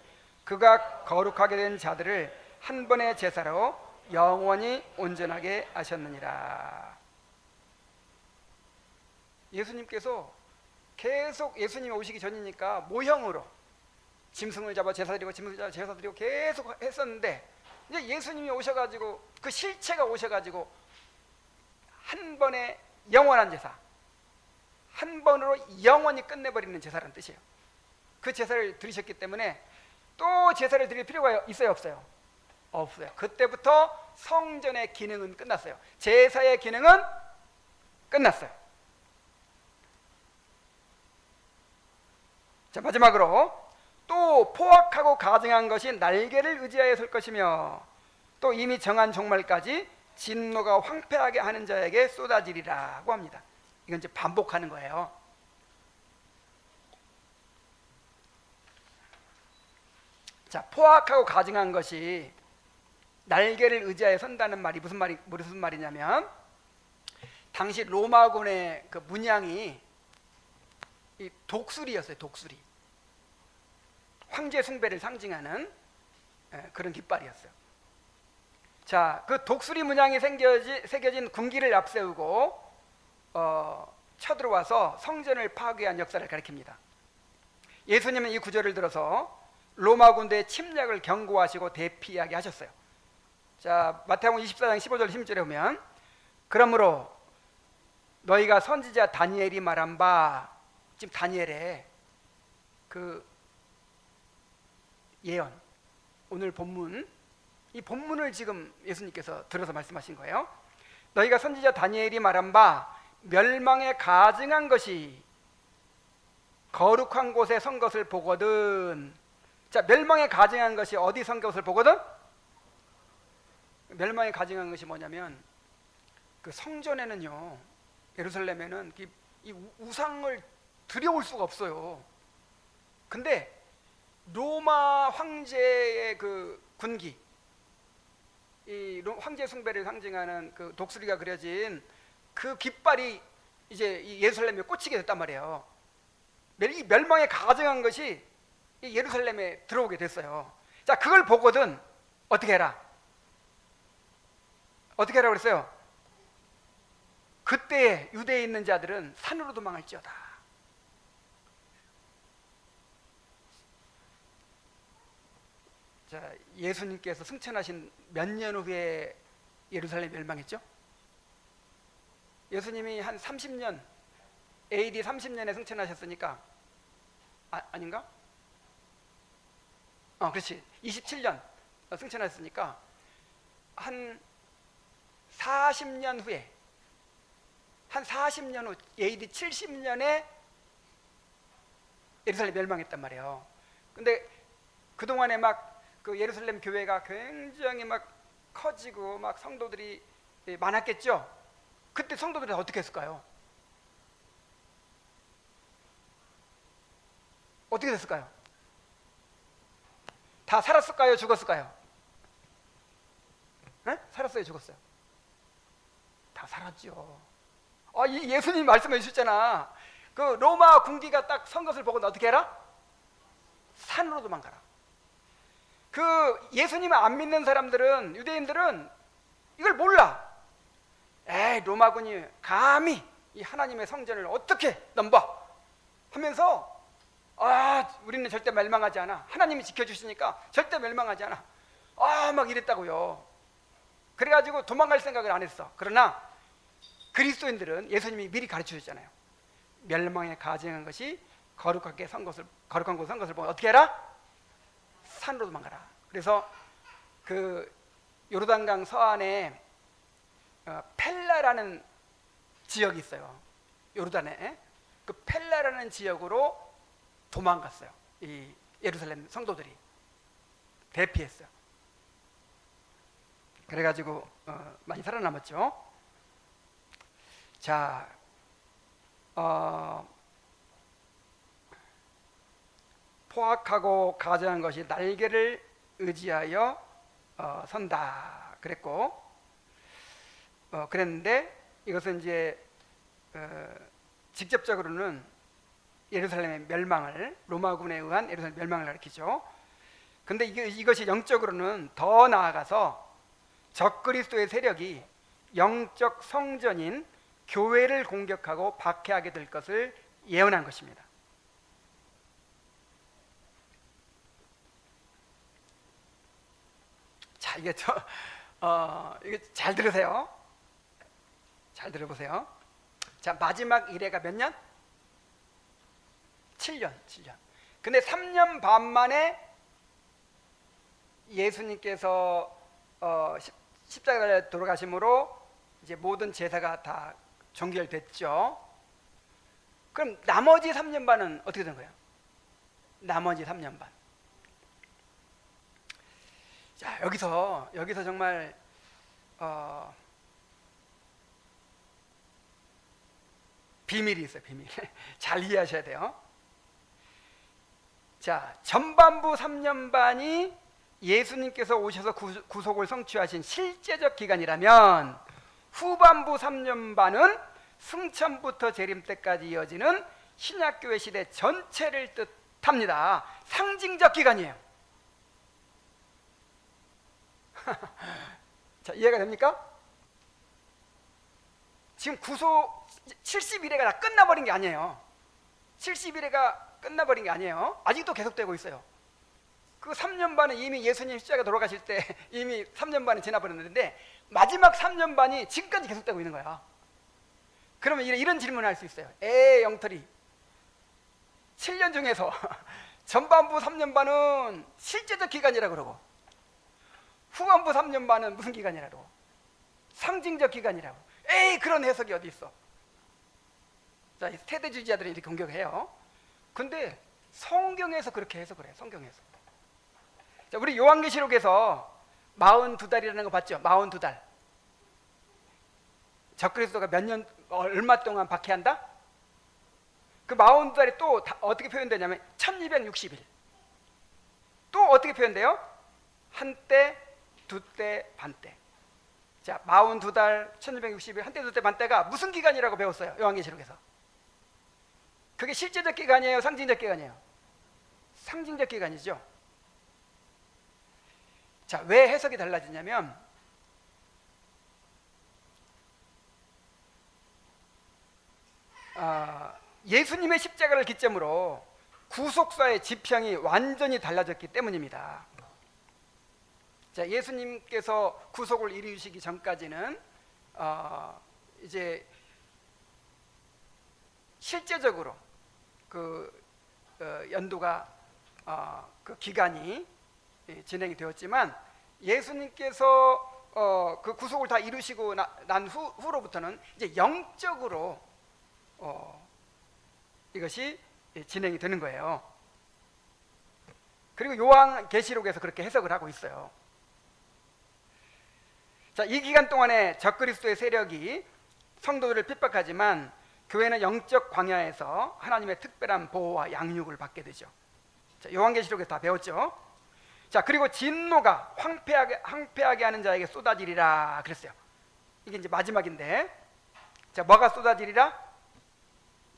그가 거룩하게 된 자들을 한 번의 제사로 영원히 온전하게 하셨느니라. 예수님께서 계속 예수님이 오시기 전이니까 모형으로 짐승을 잡아 제사드리고 짐승을 잡아 제사드리고 계속 했었는데 이제 예수님이 오셔가지고 그 실체가 오셔가지고 한 번의 영원한 제사, 한 번으로 영원히 끝내버리는 제사라는 뜻이에요. 그 제사를 드리셨기 때문에 또 제사를 드릴 필요가 있어요, 없어요? 없어요. 그때부터 성전의 기능은 끝났어요. 제사의 기능은 끝났어요. 자, 마지막으로 또 포악하고 가증한 것이 날개를 의지하여 설 것이며 또 이미 정한 종말까지 진노가 황폐하게 하는 자에게 쏟아지리라고 합니다. 이건 이제 반복하는 거예요. 자, 포악하고 가증한 것이 날개를 의지하여 선다는 말이 무슨 말이냐면 당시 로마군의 그 문양이 이 독수리였어요. 독수리. 황제 숭배를 상징하는 그런 깃발이었어요. 자, 그 독수리 문양이 새겨진 군기를 앞세우고 쳐들어와서 성전을 파괴한 역사를 가리킵니다. 예수님은 이 구절을 들어서 로마 군대의 침략을 경고하시고 대피하게 하셨어요. 자, 마태복음 24장 15절 16절에 보면 그러므로 너희가 선지자 다니엘이 말한 바, 지금 다니엘의 그 예언, 오늘 본문, 이 본문을 지금 예수님께서 들어서 말씀하신 거예요. 너희가 선지자 다니엘이 말한 바 멸망에 가증한 것이 거룩한 곳에 선 것을 보거든. 자, 멸망에 가증한 것이 어디 선 것을 보거든? 멸망에 가증한 것이 뭐냐면 그 성전에는요, 예루살렘에는 이 우상을 들여올 수가 없어요. 근데 로마 황제의 그 군기, 이 황제 숭배를 상징하는 그 독수리가 그려진 그 깃발이 이제 이 예루살렘에 꽂히게 됐단 말이에요. 이 멸망에 가증한 것이 이 예루살렘에 들어오게 됐어요. 자, 그걸 보거든 어떻게 해라? 어떻게 하라고 그랬어요? 그때 유대에 있는 자들은 산으로 도망할지어다. 자, 예수님께서 승천하신 몇 년 후에 예루살렘이 멸망했죠? 예수님이 한 30년, AD 30년에 승천하셨으니까 아닌가? 그렇지. 27년 승천하셨으니까 한 40년 후에, 한 40년 후 AD 70년에 예루살렘 멸망했단 말이에요. 근데 그동안에 막 그 예루살렘 교회가 굉장히 막 커지고 막 성도들이 많았겠죠. 그때 성도들이 어떻게 했을까요? 어떻게 됐을까요? 다 살았을까요? 죽었을까요? 네? 살았어요? 죽었어요? 다 살았죠. 예수님이 말씀해 주셨잖아. 그 로마 군기가 딱 선 것을 보고 어떻게 해라? 산으로 도망가라. 그 예수님을 안 믿는 사람들은, 유대인들은 이걸 몰라. 로마군이 감히 이 하나님의 성전을 어떻게 넘봐 하면서 우리는 절대 멸망하지 않아. 하나님이 지켜주시니까 절대 멸망하지 않아. 막 이랬다고요. 그래가지고 도망갈 생각을 안 했어. 그러나 그리스도인들은 예수님이 미리 가르쳐 줬잖아요. 멸망에 가증한 것이 거룩한 곳 선 것을 보면 어떻게 해라? 산으로 도망가라. 그래서 그 요르단강 서안에 펠라라는 지역이 있어요. 요르단에. 그 펠라라는 지역으로 도망갔어요. 이 예루살렘 성도들이 대피했어요. 그래가지고 많이 살아남았죠. 자, 포악하고 가증한 것이 날개를 의지하여 선다 그랬고, 그랬는데 이것은 이제 직접적으로는 예루살렘의 멸망을, 로마군에 의한 예루살렘 멸망을 가리키죠. 근데 이것이 영적으로는 더 나아가서 적그리스도의 세력이 영적 성전인 교회를 공격하고 박해하게 될 것을 예언한 것입니다. 자, 이게 이게 잘 들으세요. 잘 들어보세요. 자, 마지막 이래가 몇 년? 7년. 근데 3년 반 만에 예수님께서 십자가에 돌아가심으로 이제 모든 제사가 다 종결됐죠. 그럼 나머지 3년 반은 어떻게 된 거예요? 나머지 3년 반. 자, 여기서 정말 비밀이 있어요. 비밀. 잘 이해하셔야 돼요. 자, 전반부 3년 반이 예수님께서 오셔서 구속을 성취하신 실제적 기간이라면, 후반부 3년 반은 승천부터 재림 때까지 이어지는 신약교회 시대 전체를 뜻합니다. 상징적 기간이에요. 자, 이해가 됩니까? 지금 구속 70일회가 다 끝나버린 게 아니에요. 70일회가 끝나버린 게 아니에요. 아직도 계속되고 있어요. 그 3년 반은 이미 예수님 십자가 돌아가실 때 이미 3년 반이 지나버렸는데, 마지막 3년 반이 지금까지 계속되고 있는 거야. 그러면 이런 질문을 할 수 있어요. 영털이 7년 중에서 전반부 3년 반은 실제적 기간이라 그러고, 후반부 3년 반은 무슨 기간이라고? 상징적 기간이라고. 그런 해석이 어디 있어? 자, 세대주의자들이 이렇게 공격해요. 근데 성경에서 그렇게 해석을 해요. 성경에서. 자, 우리 요한계시록에서 42달이라는 거 봤죠? 42달. 적그리스도가 얼마 동안 박해한다? 그 42달이 또 어떻게 표현되냐면 1260일. 또 어떻게 표현돼요? 한때, 두때, 반때. 자, 42달, 1260일, 한때, 두때, 반때가 무슨 기간이라고 배웠어요? 요한계시록에서. 그게 실제적 기간이에요? 상징적 기간이에요? 상징적 기간이죠. 자, 왜 해석이 달라지냐면, 예수님의 십자가를 기점으로 구속사의 지평이 완전히 달라졌기 때문입니다. 자, 예수님께서 구속을 이루시기 전까지는 이제 실제적으로 그 연도가 그 기간이 진행이 되었지만, 예수님께서 그 구속을 다 이루시고 난 후로부터는 이제 영적으로 이것이 진행이 되는 거예요. 그리고 요한계시록에서 그렇게 해석을 하고 있어요. 자, 이 기간 동안에 적그리스도의 세력이 성도들을 핍박하지만 교회는 영적 광야에서 하나님의 특별한 보호와 양육을 받게 되죠. 자, 요한계시록에서 다 배웠죠. 자, 그리고 진노가 황폐하게 하는 자에게 쏟아지리라 그랬어요. 이게 이제 마지막인데, 자, 뭐가 쏟아지리라?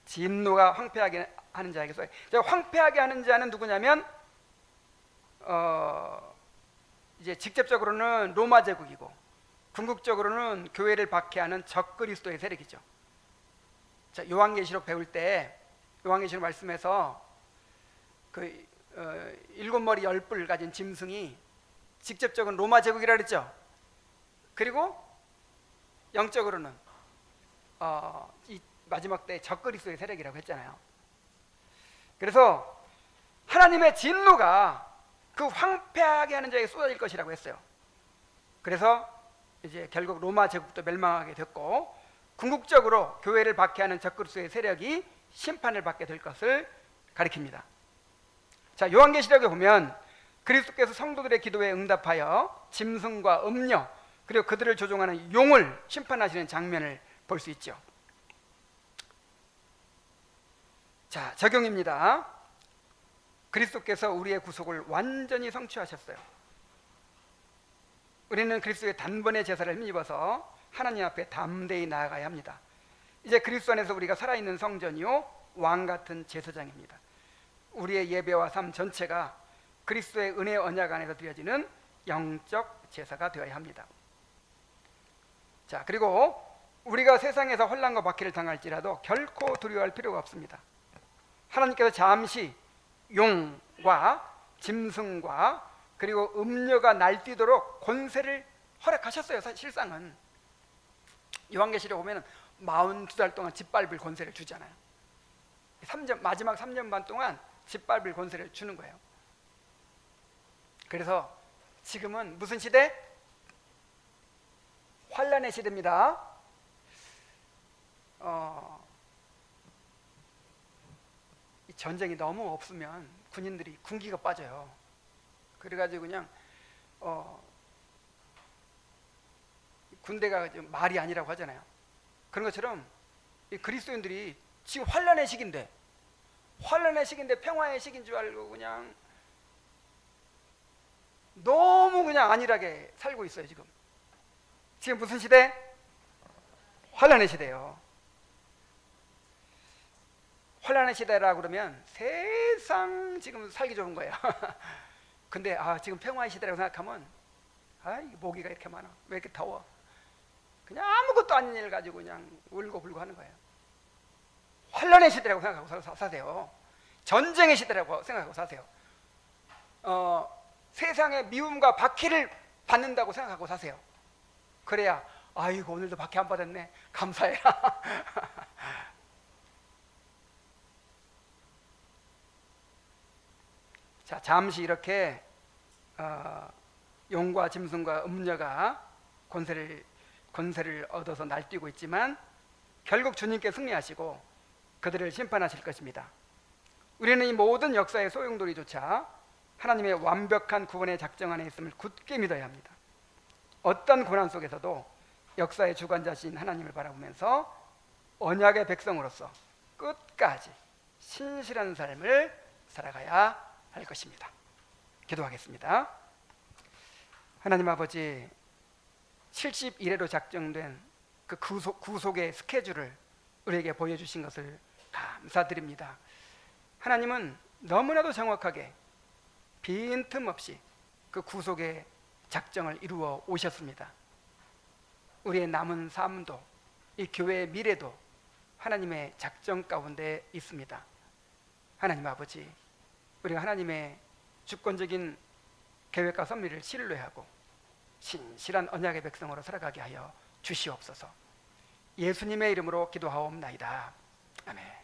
진노가 황폐하게 하는 자에게 쏟아지리라. 자, 황폐하게 하는 자는 누구냐면 이제 직접적으로는 로마 제국이고, 궁극적으로는 교회를 박해하는 적그리스도의 세력이죠. 자, 요한계시록 배울 때 요한계시록 말씀에서 그 7머리 10뿔 가진 짐승이 직접적으로는 로마 제국이라 그랬죠. 그리고 영적으로는 이 마지막 때 적그리스도의 세력이라고 했잖아요. 그래서 하나님의 진노가 그 황폐하게 하는 자에게 쏟아질 것이라고 했어요. 그래서 이제 결국 로마 제국도 멸망하게 됐고, 궁극적으로 교회를 박해하는 적그리스도의 세력이 심판을 받게 될 것을 가리킵니다. 자, 요한계시록에 보면 그리스도께서 성도들의 기도에 응답하여 짐승과 음녀, 그리고 그들을 조종하는 용을 심판하시는 장면을 볼 수 있죠. 자, 적용입니다. 그리스도께서 우리의 구속을 완전히 성취하셨어요. 우리는 그리스도의 단번에 제사를 힘입어서 하나님 앞에 담대히 나아가야 합니다. 이제 그리스도 안에서 우리가 살아있는 성전이요 왕같은 제사장입니다. 우리의 예배와 삶 전체가 그리스도의 은혜 언약 안에서 드려지는 영적 제사가 되어야 합니다. 자, 그리고 우리가 세상에서 혼란과 박해를 당할지라도 결코 두려워할 필요가 없습니다. 하나님께서 잠시 용과 짐승과 그리고 음녀가 날뛰도록 권세를 허락하셨어요. 실상은 요한계시록에 보면 42달 동안 짓밟을 권세를 주잖아요. 마지막 3년 반 동안 짓밟을 권세를 주는 거예요. 그래서 지금은 무슨 시대? 환란의 시대입니다. 이 전쟁이 너무 없으면 군인들이 군기가 빠져요. 그래가지고 그냥 군대가 말이 아니라고 하잖아요. 그런 것처럼 이 그리스도인들이 지금 환란의 시기인데 평화의 시기인 줄 알고 그냥 너무 그냥 안일하게 살고 있어요. 지금 무슨 시대? 환란의 시대예요. 환란의 시대라고 그러면 세상 지금 살기 좋은 거예요. 근데 지금 평화의 시대라고 생각하면 모기가 이렇게 많아, 왜 이렇게 더워, 그냥 아무것도 아닌 일 가지고 그냥 울고 불고 하는 거예요. 환란의 시대라고 생각하고 사세요. 전쟁의 시대라고 생각하고 사세요. 세상의 미움과 박해를 받는다고 생각하고 사세요. 그래야 아이고 오늘도 박해 안 받았네, 감사해라. 자, 잠시 이렇게 용과 짐승과 음녀가 권세를 얻어서 날뛰고 있지만 결국 주님께 승리하시고 그들을 심판하실 것입니다. 우리는 이 모든 역사의 소용돌이조차 하나님의 완벽한 구원의 작정 안에 있음을 굳게 믿어야 합니다. 어떤 고난 속에서도 역사의 주관자신 하나님을 바라보면서 언약의 백성으로서 끝까지 신실한 삶을 살아가야 할 것입니다. 기도하겠습니다. 하나님 아버지, 70일에로 작정된 그 구속의 스케줄을 우리에게 보여주신 것을 감사드립니다. 하나님은 너무나도 정확하게 빈틈없이 그 구속의 작정을 이루어 오셨습니다. 우리의 남은 삶도 이 교회의 미래도 하나님의 작정 가운데 있습니다. 하나님 아버지, 우리가 하나님의 주권적인 계획과 섭리를 신뢰하고 신실한 언약의 백성으로 살아가게 하여 주시옵소서. 예수님의 이름으로 기도하옵나이다. 아멘.